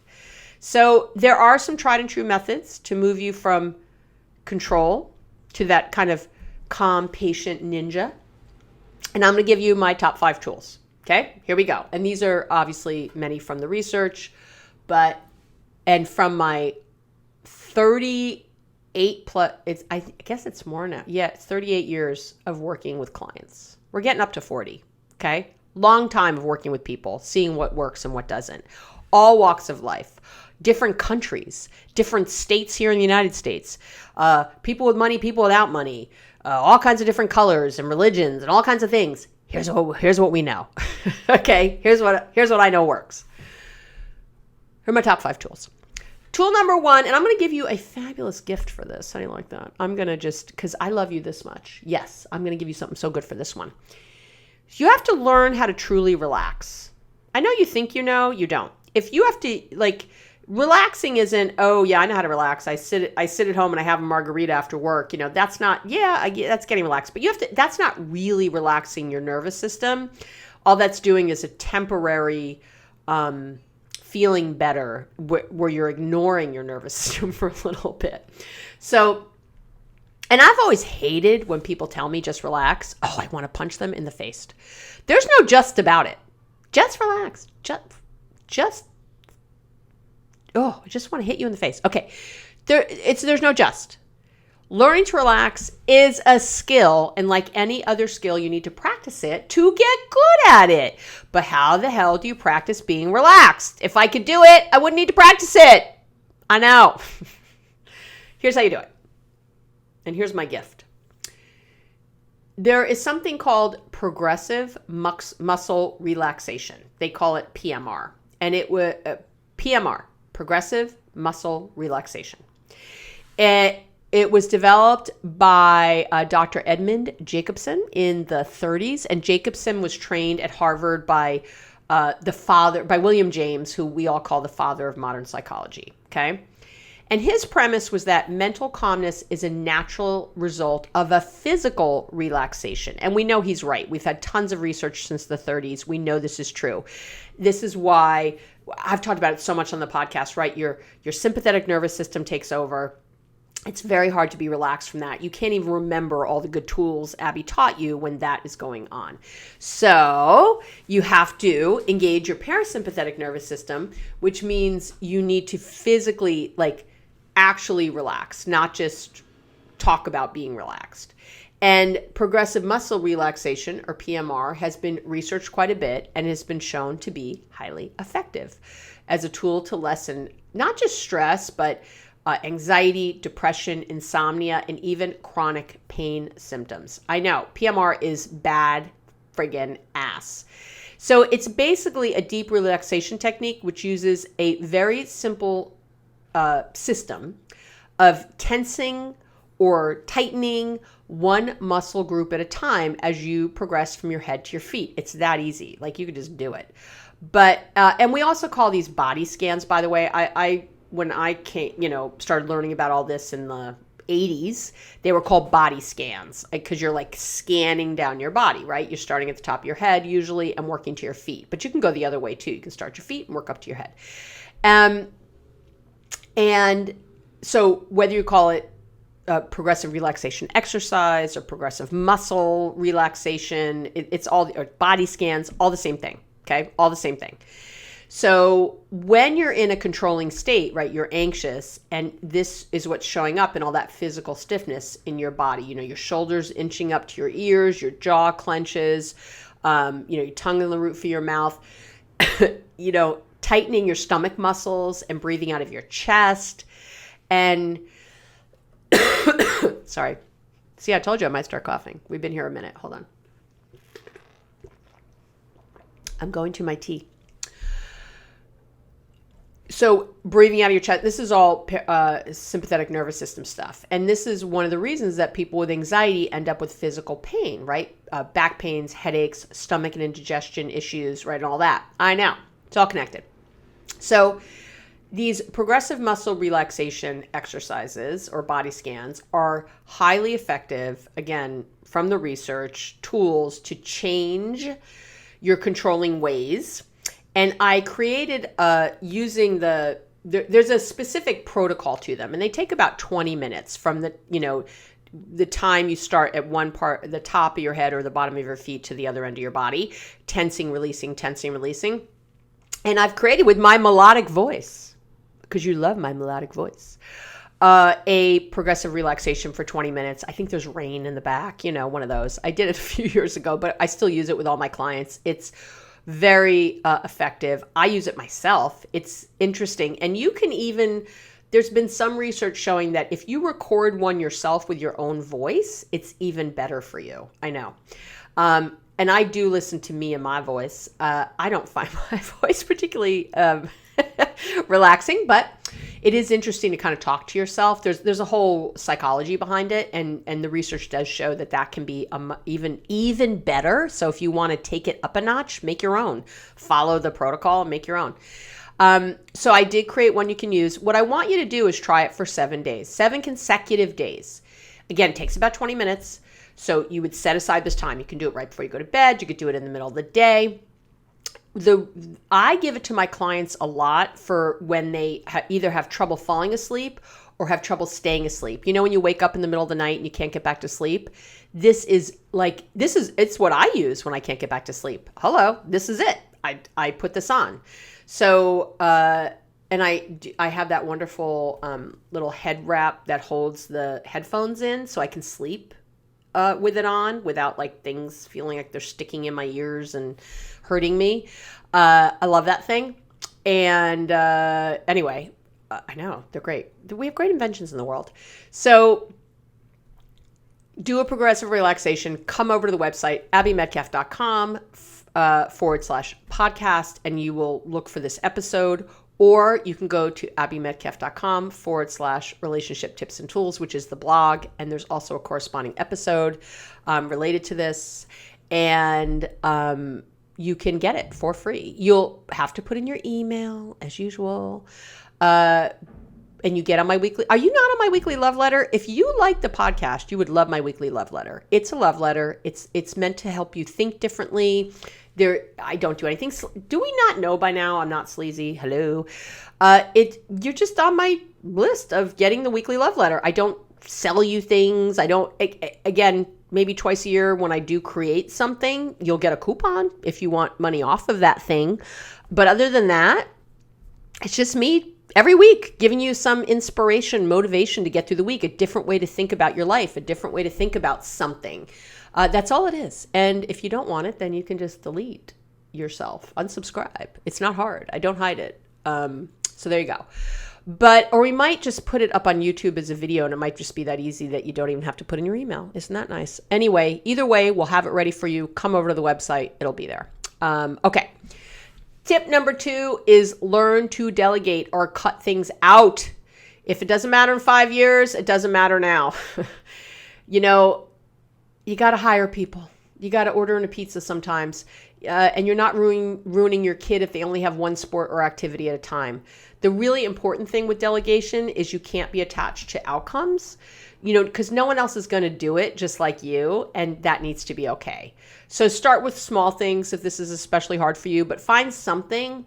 So there are some tried and true methods to move you from control to that kind of calm, patient ninja. And I'm going to give you my top 5 tools. Okay, here we go. And these are obviously many from the research, and from my 38 plus, I guess it's more now. Yeah, it's 38 years of working with clients. We're getting up to 40, okay? Long time of working with people, seeing what works and what doesn't. All walks of life, different countries, different states here in the United States, people with money, people without money, all kinds of different colors and religions and all kinds of things. Here's what we know. Okay, here's what I know works. Here are my top 5 tools. Tool number 1, and I'm going to give you a fabulous gift for this. How do you like that? I'm going to because I love you this much. Yes, I'm going to give you something so good for this one. You have to learn how to truly relax. I know you think you know, you don't. If you have to, relaxing isn't, oh yeah, I know how to relax. I sit at home and I have a margarita after work. You know, that's not, that's getting relaxed. But that's not really relaxing your nervous system. All that's doing is a temporary feeling better where you're ignoring your nervous system for a little bit. So, and I've always hated when people tell me just relax. Oh, I want to punch them in the face. There's no just about it. Just relax. Just I just want to hit you in the face. Okay. There's no just. Learning to relax is a skill, and like any other skill, you need to practice it to get good at it. But how the hell do you practice being relaxed? If I could do it, I wouldn't need to practice it. I know. Here's how you do it. And here's my gift. There is something called progressive muscle relaxation. They call it PMR. And it was PMR, progressive muscle relaxation. It was developed by Dr. Edmund Jacobson in the 30s, and Jacobson was trained at Harvard by William James, who we all call the father of modern psychology. Okay, and his premise was that mental calmness is a natural result of a physical relaxation, and we know he's right. We've had tons of research since the 30s. We know this is true. This is why I've talked about it so much on the podcast. Right, your sympathetic nervous system takes over. It's very hard to be relaxed from that. You can't even remember all the good tools Abby taught you when that is going on. So you have to engage your parasympathetic nervous system, which means you need to physically, actually relax, not just talk about being relaxed. And progressive muscle relaxation, or PMR, has been researched quite a bit and has been shown to be highly effective as a tool to lessen not just stress, but anxiety, depression, insomnia, and even chronic pain symptoms. I know, PMR is bad friggin' ass. So it's basically a deep relaxation technique which uses a very simple system of tensing or tightening one muscle group at a time as you progress from your head to your feet. It's that easy. You could just do it. But, and we also call these body scans, by the way. When I started learning about all this in the 80s, they were called body scans because you're like scanning down your body, right? You're starting at the top of your head usually and working to your feet, but you can go the other way too. You can start your feet and work up to your head. And so whether you call it progressive relaxation exercise or progressive muscle relaxation, it's all, or body scans, all the same thing. Okay. All the same thing. So when you're in a controlling state, right, you're anxious, and this is what's showing up in all that physical stiffness in your body. Your shoulders inching up to your ears, your jaw clenches, your tongue in the roof of your mouth, tightening your stomach muscles and breathing out of your chest. And sorry. See, I told you I might start coughing. We've been here a minute. Hold on. I'm going to my tea. So breathing out of your chest, this is all sympathetic nervous system stuff. And this is one of the reasons that people with anxiety end up with physical pain, right? Back pains, headaches, stomach and indigestion issues, right? And all that. I know. It's all connected. So these progressive muscle relaxation exercises or body scans are highly effective, again, from the research, tools to change your controlling ways. And I created using there's a specific protocol to them, and they take about 20 minutes from the time you start at one part, the top of your head or the bottom of your feet to the other end of your body, tensing, releasing, tensing, releasing. And I've created with my melodic voice, because you love my melodic voice, a progressive relaxation for 20 minutes. I think there's rain in the back, one of those. I did it a few years ago, but I still use it with all my clients. It's very effective. I use it myself. It's interesting. And you can there's been some research showing that if you record one yourself with your own voice, it's even better for you. I know. And I do listen to me and my voice. I don't find my voice particularly relaxing, but it is interesting to kind of talk to yourself. There's a whole psychology behind it, and the research does show that can be even better. So if you want to take it up a notch, make your own. Follow the protocol and make your own. So I did create one you can use. What I want you to do is try it for 7 days, 7 consecutive days. Again, it takes about 20 minutes. So you would set aside this time. You can do it right before you go to bed. You could do it in the middle of the day. I give it to my clients a lot for when they either have trouble falling asleep or have trouble staying asleep. When you wake up in the middle of the night and you can't get back to sleep, it's what I use when I can't get back to sleep. Hello, this is it. I put this on. So, and I have that wonderful little head wrap that holds the headphones in so I can sleep with it on without things feeling like they're sticking in my ears and hurting me. I love that thing. And anyway, I know they're great. We have great inventions in the world. So do a progressive relaxation. Come over to the website, abbymedcalf.com /podcast, and you will look for this episode. Or you can go to abbymedcalf.com /relationship tips and tools, which is the blog. And there's also a corresponding episode related to this. And you can get it for free. You'll have to put in your email as usual. And you get on my weekly. Are you not on my weekly love letter? If you like the podcast, you would love my weekly love letter. It's a love letter. It's meant to help you think differently. I don't do anything. Do we not know by now? I'm not sleazy. Hello. You're just on my list of getting the weekly love letter. I don't sell you things. I don't, again, maybe twice a year when I do create something, you'll get a coupon if you want money off of that thing. But other than that, it's just me every week giving you some inspiration, motivation to get through the week, a different way to think about your life, a different way to think about something. That's all it is. And if you don't want it, then you can just delete yourself, unsubscribe. It's not hard. I don't hide it. So there you go. Or we might just put it up on YouTube as a video, and it might just be that easy that you don't even have to put in your email. Isn't that nice? Anyway, either way, we'll have it ready for you. Come over to the website. It'll be there. Okay. Tip number 2 is learn to delegate or cut things out. If it doesn't matter in 5 years, it doesn't matter now. You got to hire people. You got to order in a pizza sometimes. And you're not ruining your kid if they only have one sport or activity at a time. The really important thing with delegation is you can't be attached to outcomes, because no one else is going to do it just like you, and that needs to be okay. So start with small things if this is especially hard for you, but find something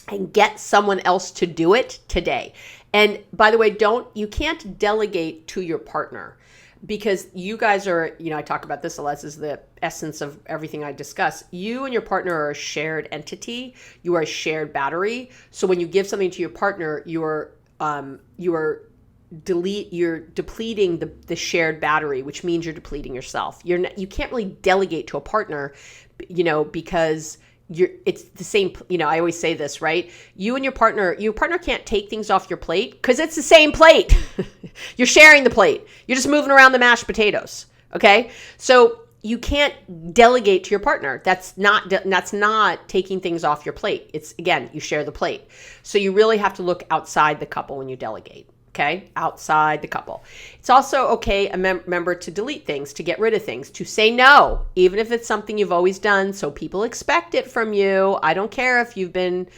and get someone else to do it today. And by the way, you can't delegate to your partner, because you guys are, I talk about this a lot. This is the essence of everything I discuss. You and your partner are a shared entity. You are a shared battery. So when you give something to your partner, you're depleting the shared battery, which means you're depleting yourself. You can't really delegate to a partner, because it's the same, I always say this, right? You and your partner can't take things off your plate because it's the same plate. You're sharing the plate. You're just moving around the mashed potatoes. Okay. So you can't delegate to your partner. That's not taking things off your plate. It's, again, you share the plate. So you really have to look outside the couple when you delegate. Okay, outside the couple. It's also okay, remember, to delete things, to get rid of things, to say no, even if it's something you've always done, so people expect it from you. I don't care if you've been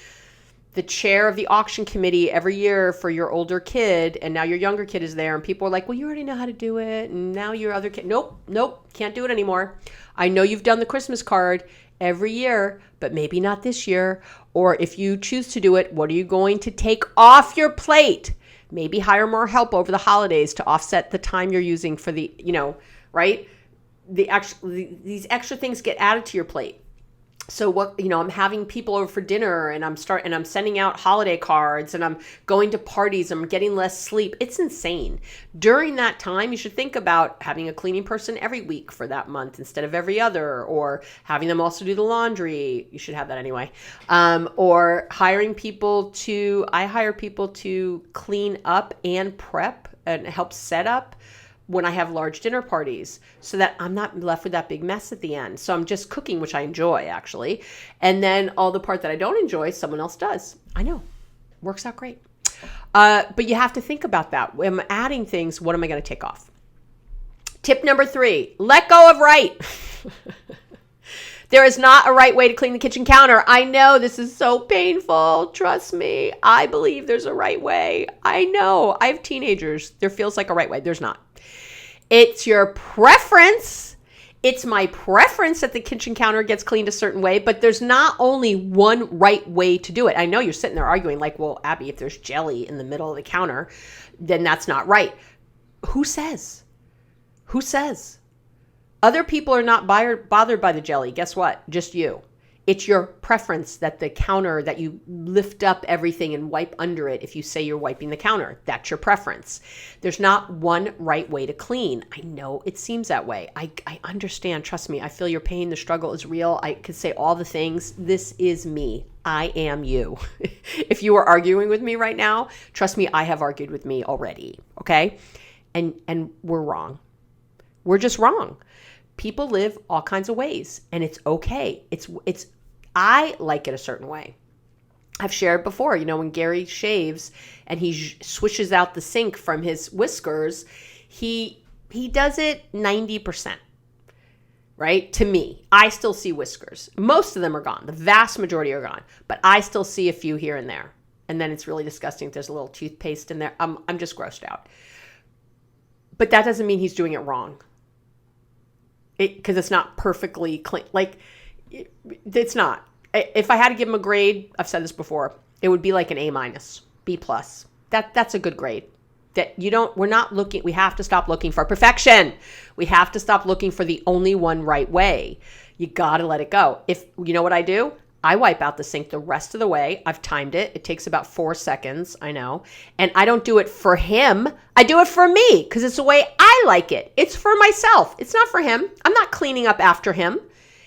the chair of the auction committee every year for your older kid, and now your younger kid is there, and people are like, well, you already know how to do it, and now your other kid, nope, can't do it anymore. I know you've done the Christmas card every year, but maybe not this year. Or if you choose to do it, what are you going to take off your plate? Maybe hire more help over the holidays to offset the time you're using for the, right? These extra things get added to your plate. So I'm having people over for dinner, and I'm sending out holiday cards, and I'm going to parties, I'm getting less sleep. It's insane. During that time, you should think about having a cleaning person every week for that month instead of every other, or having them also do the laundry. You should have that anyway. Or hiring people I hire people to clean up and prep and help set up when I have large dinner parties, so that I'm not left with that big mess at the end. So I'm just cooking, which I enjoy, actually. And then all the part that I don't enjoy, someone else does. I know. Works out great. But you have to think about that. When I'm adding things, what am I going to take off? Tip number 3, let go of right. There is not a right way to clean the kitchen counter. I know this is so painful. Trust me. I believe there's a right way. I know. I have teenagers. There feels like a right way. There's not. It's your preference. It's my preference that the kitchen counter gets cleaned a certain way, but there's not only one right way to do it. I know you're sitting there arguing like, well, Abby, if there's jelly in the middle of the counter, then that's not right. Who says? Who says? Other people are not bothered by the jelly. Guess what? Just you. It's your preference that the counter, that you lift up everything and wipe under it if you say you're wiping the counter. That's your preference. There's not one right way to clean. I know it seems that way. I understand. Trust me. I feel your pain. The struggle is real. I could say all the things. This is me. I am you. If you are arguing with me right now, trust me, I have argued with me already. Okay? And we're wrong. We're just wrong. People live all kinds of ways, and it's okay. I like it a certain way. I've shared before, when Gary shaves and he swishes out the sink from his whiskers, he does it 90%, right? To me, I still see whiskers. Most of them are gone. The vast majority are gone, but I still see a few here and there. And then it's really disgusting if there's a little toothpaste in there. I'm just grossed out. But that doesn't mean he's doing it wrong. Because it's not perfectly clean. It's not. If I had to give him a grade, I've said this before, it would be like an A-, B+. That's a good grade. We're not looking, we have to stop looking for perfection. We have to stop looking for the only one right way. You got to let it go. You know what I do? I wipe out the sink the rest of the way. I've timed it. It takes about 4 seconds, I know. And I don't do it for him. I do it for me because it's the way I like it. It's for myself. It's not for him. I'm not cleaning up after him.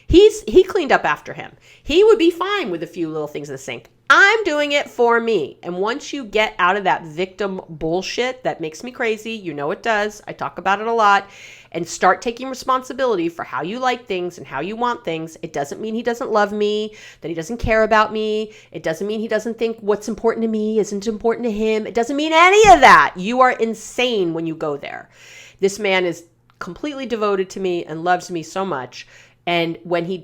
He cleaned up after him. He would be fine with a few little things in the sink. I'm doing it for me. And once you get out of that victim bullshit that makes me crazy, it does. I talk about it a lot. And start taking responsibility for how you like things and how you want things. It doesn't mean he doesn't love me, that he doesn't care about me. It doesn't mean he doesn't think what's important to me isn't important to him. It doesn't mean any of that. You are insane when you go there. This man is completely devoted to me and loves me so much. And when he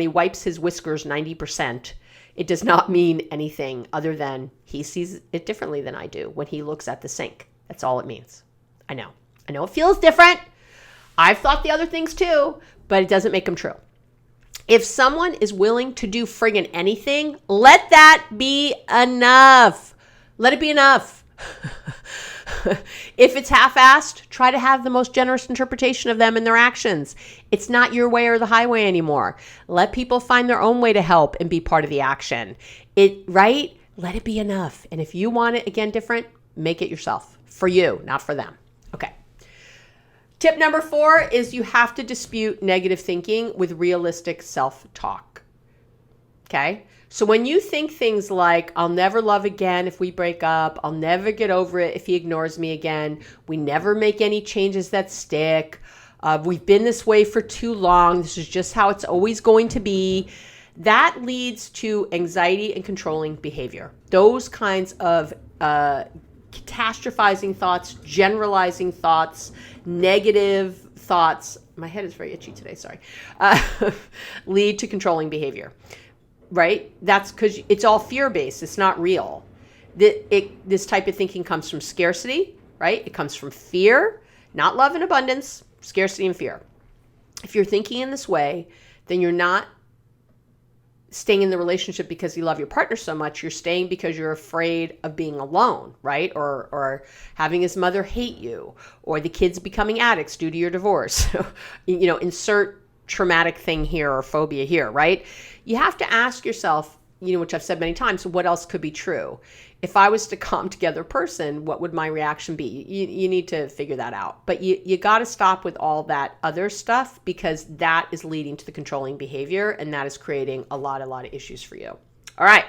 wipes his whiskers 90%, it does not mean anything other than he sees it differently than I do when he looks at the sink. That's all it means. I know it feels different. I've thought the other things too, but it doesn't make them true. If someone is willing to do friggin' anything, let that be enough. Let it be enough. If it's half-assed, try to have the most generous interpretation of them and their actions. It's not your way or the highway anymore. Let people find their own way to help and be part of the action. Right? Let it be enough. And if you want it, again, different, make it yourself. For you, not for them. Okay. Tip number 4 is you have to dispute negative thinking with realistic self-talk. Okay? So when you think things like, I'll never love again if we break up, I'll never get over it if he ignores me again, we never make any changes that stick, we've been this way for too long, this is just how it's always going to be, that leads to anxiety and controlling behavior. Those kinds of catastrophizing thoughts, generalizing thoughts, negative thoughts, my head is very itchy today, sorry, lead to controlling behavior, right? That's because it's all fear-based. It's not real. This type of thinking comes from scarcity, right? It comes from fear, not love and abundance, scarcity and fear. If you're thinking in this way, then you're not staying in the relationship because you love your partner so much. You're staying because you're afraid of being alone, right? Or having his mother hate you, or the kids becoming addicts due to your divorce. Insert traumatic thing here or phobia here, right? You have to ask yourself, which I've said many times, what else could be true? If I was to calm together person, what would my reaction be? You need to figure that out. But you got to stop with all that other stuff, because that is leading to the controlling behavior, and that is creating a lot of issues for you. All right.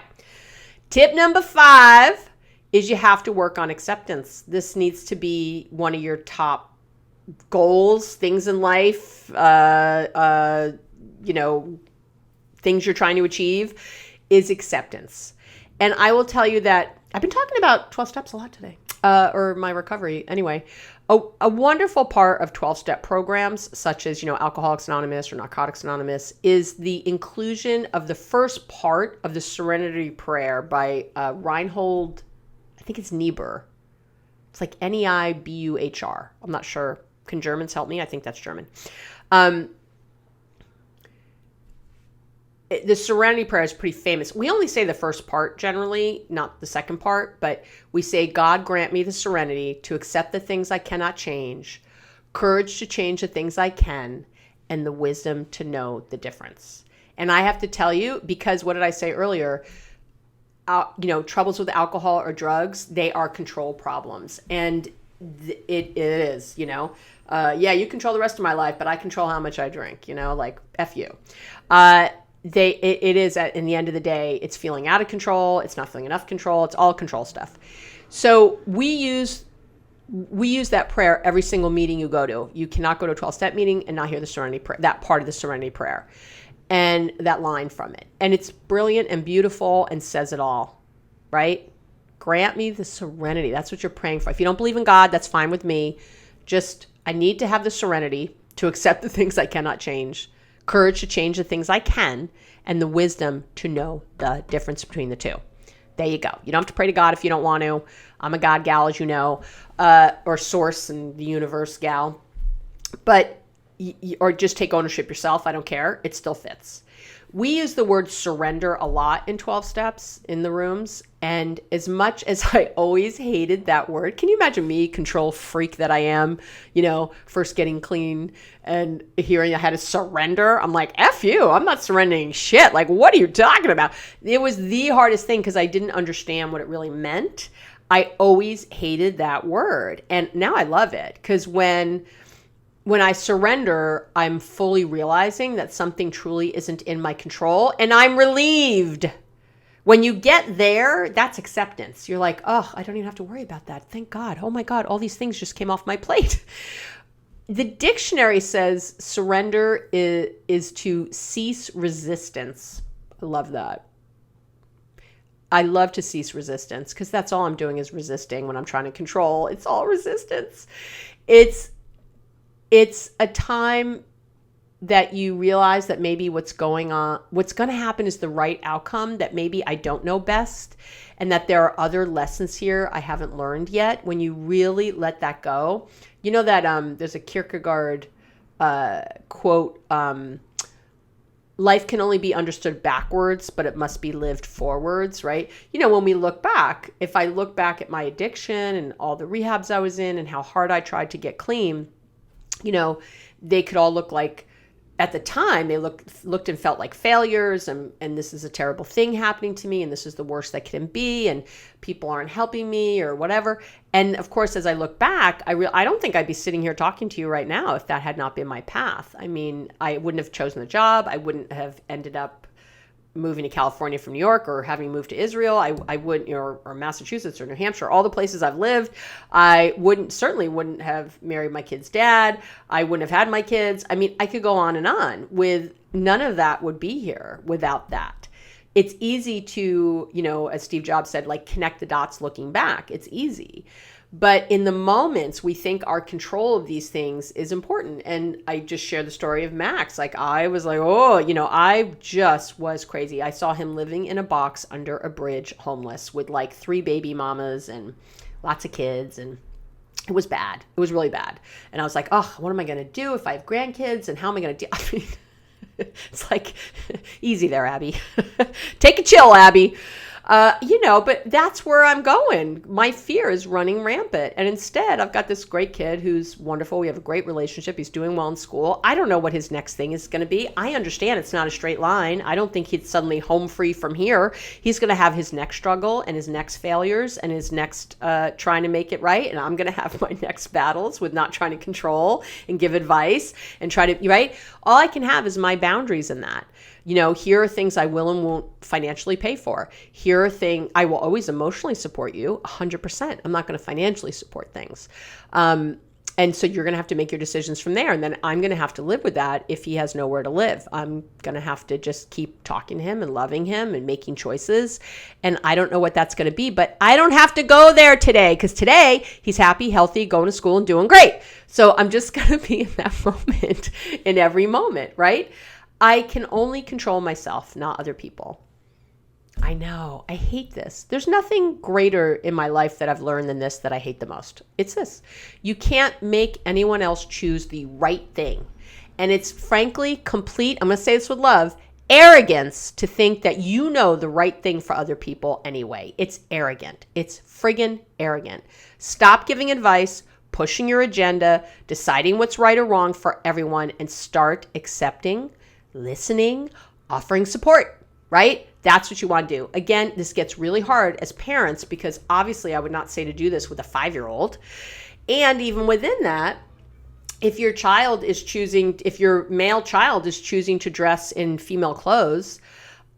Tip number 5 is you have to work on acceptance. This needs to be one of your top goals, things in life, things you're trying to achieve, is acceptance. And I will tell you that I've been talking about 12 steps a lot today, or my recovery anyway. A wonderful part of 12-step programs, such as, Alcoholics Anonymous or Narcotics Anonymous, is the inclusion of the first part of the Serenity Prayer by Reinhold, I think it's Niebuhr. It's like Neibuhr. I'm not sure. Can Germans help me? I think that's German. The Serenity Prayer is pretty famous. We only say the first part generally, not the second part, but we say, God grant me the serenity to accept the things I cannot change, courage to change the things I can, and the wisdom to know the difference. And I have to tell you, because what did I say earlier? Troubles with alcohol or drugs, they are control problems. And it is, you control the rest of my life, but I control how much I drink, like F you. It is in the end of the day, it's feeling out of control. It's not feeling enough control. It's all control stuff. So we use that prayer every single meeting you go to. You cannot go to a 12-step meeting and not hear the Serenity Prayer, that part of the Serenity Prayer, and that line from it. And it's brilliant and beautiful and says it all, right? Grant me the serenity. That's what you're praying for. If you don't believe in God, that's fine with me. I need to have the serenity to accept the things I cannot change, courage to change the things I can, and the wisdom to know the difference between the two. There you go. You don't have to pray to God if you don't want to. I'm a God gal, as you know, or source and the universe gal. But, or just take ownership yourself. I don't care. It still fits. We use the word surrender a lot in 12 steps in the rooms. And as much as I always hated that word, can you imagine me, control freak that I am, first getting clean and hearing I had to surrender? I'm like, F you, I'm not surrendering shit. Like, what are you talking about? It was the hardest thing because I didn't understand what it really meant. I always hated that word. And now I love it, because when I surrender, I'm fully realizing that something truly isn't in my control, and I'm relieved. When you get there, that's acceptance. You're like, oh, I don't even have to worry about that. Thank God. Oh my God, all these things just came off my plate. The dictionary says surrender is to cease resistance. I love that. I love to cease resistance, because that's all I'm doing is resisting when I'm trying to control. It's all resistance. It's it's a time that you realize that maybe what's going to happen is the right outcome, that maybe I don't know best, and that there are other lessons here I haven't learned yet. When you really let that go, you know that there's a Kierkegaard quote, life can only be understood backwards, but it must be lived forwards, right? You know, when we look back, if I look back at my addiction and all the rehabs I was in and how hard I tried to get clean, you know, they could all look like, at the time, they looked and felt like failures, and this is a terrible thing happening to me, and this is the worst that can be, and people aren't helping me or whatever. And of course, as I look back, I don't think I'd be sitting here talking to you right now if that had not been my path. I mean, I wouldn't have chosen the job. I wouldn't have ended up moving to California from New York, or having moved to Israel. I wouldn't, or Massachusetts or New Hampshire, all the places I've lived. I certainly wouldn't have married my kid's dad. I wouldn't have had my kids. I mean, I could go on and on. With none of that would be here without that. It's easy to, you know, as Steve Jobs said, like connect the dots looking back. It's easy. But in the moments, we think our control of these things is important. And I just shared the story of Max. Like, I was like, oh, you know, I just was crazy. I saw him living in a box under a bridge, homeless, with like 3 baby mamas and lots of kids. And it was bad. It was really bad. And I was like, oh, what am I going to do if I have grandkids? And how am I going to do? I mean, it's like, easy there, Abby. Take a chill, Abby. You know, but that's where I'm going. My fear is running rampant. And instead, I've got this great kid who's wonderful. We have a great relationship. He's doing well in school. I don't know what his next thing is going to be. I understand it's not a straight line. I don't think he's suddenly home free from here. He's going to have his next struggle and his next failures and his next trying to make it right. And I'm going to have my next battles with not trying to control and give advice and try to, right? All I can have is my boundaries in that. You know, here are things I will and won't financially pay for. Here are things I will always emotionally support you 100%. I'm not going to financially support things. And so you're going to have to make your decisions from there. And then I'm going to have to live with that if he has nowhere to live. I'm going to have to just keep talking to him and loving him and making choices. And I don't know what that's going to be, but I don't have to go there today, because today he's happy, healthy, going to school and doing great. So I'm just going to be in that moment in every moment, right? I can only control myself, not other people. I know. I hate this. There's nothing greater in my life that I've learned than this that I hate the most. It's this. You can't make anyone else choose the right thing. And it's frankly complete, I'm going to say this with love, arrogance to think that you know the right thing for other people anyway. It's arrogant. It's friggin' arrogant. Stop giving advice, pushing your agenda, deciding what's right or wrong for everyone, and start accepting, listening, offering support, right? That's what you want to do. Again, this gets really hard as parents, because obviously I would not say to do this with a 5-year-old. And even within that, if your male child is choosing to dress in female clothes,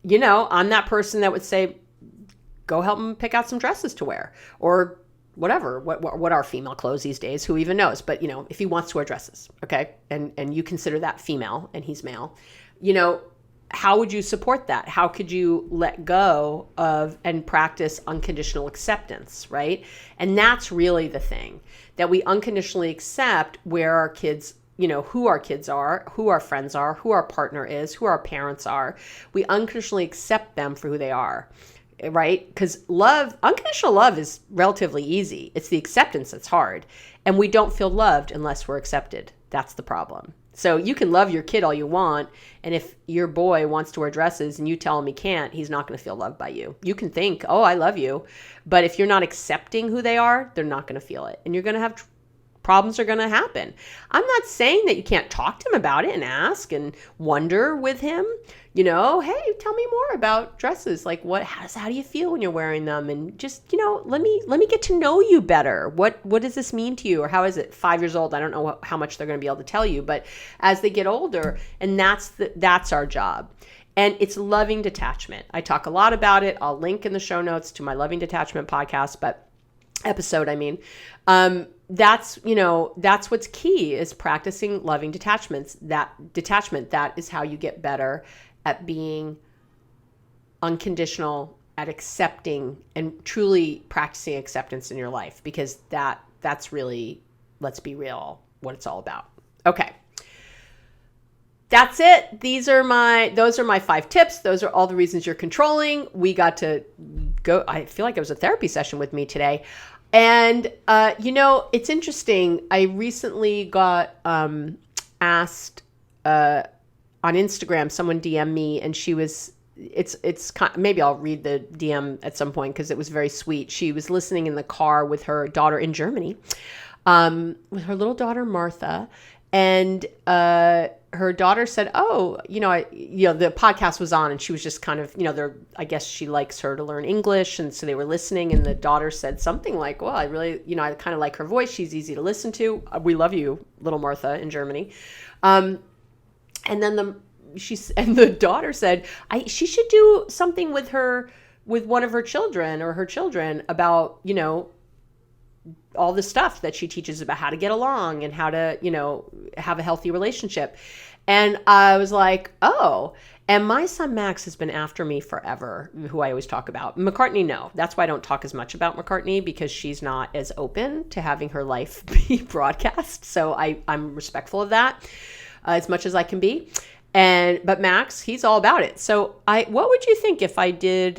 you know, I'm that person that would say, go help him pick out some dresses to wear, or whatever, what are female clothes these days? Who even knows? But, you know, if he wants to wear dresses, okay, and you consider that female and he's male, you know, how would you support that? How could you let go of and practice unconditional acceptance, right? And that's really the thing, that we unconditionally accept where our kids, you know, who our kids are, who our friends are, who our partner is, who our parents are. We unconditionally accept them for who they are, right? Because unconditional love is relatively easy. It's the acceptance that's hard. And we don't feel loved unless we're accepted. That's the problem. So you can love your kid all you want, and if your boy wants to wear dresses and you tell him he can't, he's not going to feel loved by you. You can think, oh, I love you. But if you're not accepting who they are, they're not going to feel it. And you're going to have problems are going to happen. I'm not saying that you can't talk to him about it and ask and wonder with him, you know, hey, tell me more about dresses. Like how do you feel when you're wearing them? And just, you know, let me get to know you better. What does this mean to you? Or how is it? 5 years old, I don't know how much they're going to be able to tell you, but as they get older, and that's our job. And it's loving detachment. I talk a lot about it. I'll link in the show notes to my Loving Detachment podcast, episode, I mean. That's what's key, is practicing loving detachment. That is how you get better at being unconditional, at accepting and truly practicing acceptance in your life, because that's really, let's be real, what it's all about. Okay. That's it. Those are my 5 tips. Those are all the reasons you're controlling. We got to go. I feel like it was a therapy session with me today. And, it's interesting. I recently got asked on Instagram, someone DM'd me, and maybe I'll read the DM at some point because it was very sweet. She was listening in the car with her daughter in Germany, with her little daughter, Martha. And her daughter said, the podcast was on, and she was just kind of, I guess she likes her to learn English. And so they were listening, and the daughter said something like, well, I really, I kind of like her voice. She's easy to listen to. We love you, little Martha in Germany. And then the daughter said, she should do something with one of her children or her children about, all the stuff that she teaches about how to get along and how to, have a healthy relationship. And I was like, oh, and my son Max has been after me forever, who I always talk about. McCartney, no. That's why I don't talk as much about McCartney, because she's not as open to having her life be broadcast. So I'm respectful of that as much as I can be. But Max, he's all about it. So what would you think if I think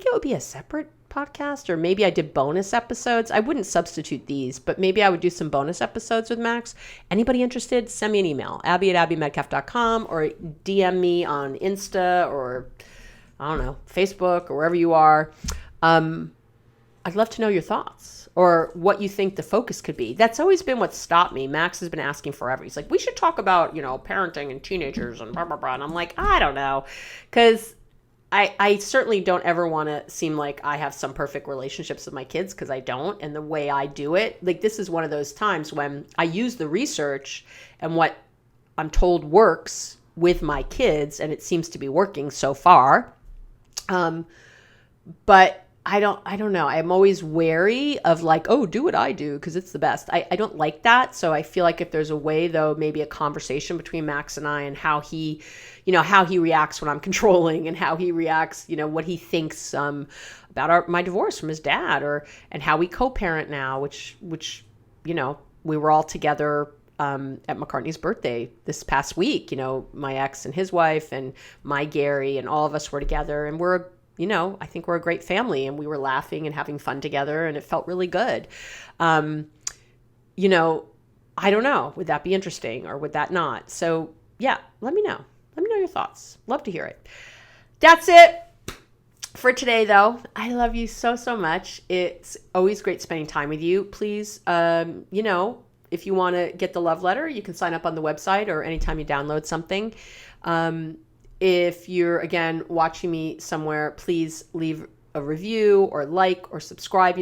it would be a separate podcast, or maybe I did bonus episodes. I wouldn't substitute these, but maybe I would do some bonus episodes with Max. Anybody interested? Send me an email, abby@abbymedcalf.com, or DM me on Insta, or I don't know, Facebook, or wherever you are. I'd love to know your thoughts or what you think the focus could be. That's always been what stopped me. Max has been asking forever. He's like, we should talk about, parenting and teenagers and blah, blah, blah. And I'm like, I don't know. Because I certainly don't ever want to seem like I have some perfect relationships with my kids, because I don't. And the way I do it, like, this is one of those times when I use the research and what I'm told works with my kids, and it seems to be working so far. But I don't know. I'm always wary of like, oh, do what I do because it's the best. I don't like that. So I feel like if there's a way, though, maybe a conversation between Max and I, and how he reacts when I'm controlling, and how he reacts, what he thinks about my divorce from his dad, and how we co-parent now, which we were all together at McCartney's birthday this past week. My ex and his wife and my Gary and all of us were together, and I think we're a great family, and we were laughing and having fun together, and it felt really good. I don't know. Would that be interesting, or would that not? So yeah, let me know. Let me know your thoughts. Love to hear it. That's it for today, though. I love you so, so much. It's always great spending time with you. Please, if you want to get the love letter, you can sign up on the website, or anytime you download something. If you're, again, watching me somewhere, please leave a review or like or subscribe.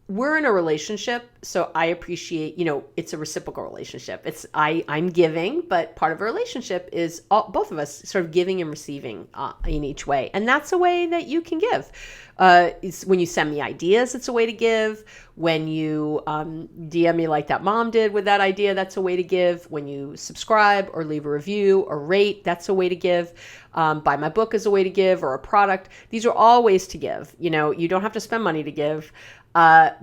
We're in a relationship, so I appreciate, it's a reciprocal relationship. I'm giving, but part of a relationship is both of us sort of giving and receiving in each way. And that's a way that you can give. When you send me ideas, it's a way to give. When you DM me like that mom did with that idea, that's a way to give. When you subscribe or leave a review or rate, that's a way to give. Buy my book is a way to give, or a product. These are all ways to give. You don't have to spend money to give. But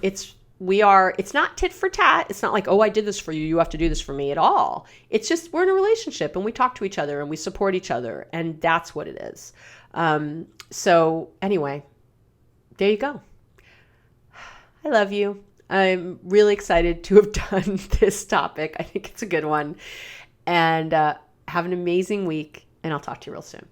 it's not tit for tat. It's not like, oh, I did this for you, you have to do this for me at all. It's just, we're in a relationship, and we talk to each other, and we support each other. And that's what it is. So anyway, there you go. I love you. I'm really excited to have done this topic. I think it's a good one. And have an amazing week, and I'll talk to you real soon.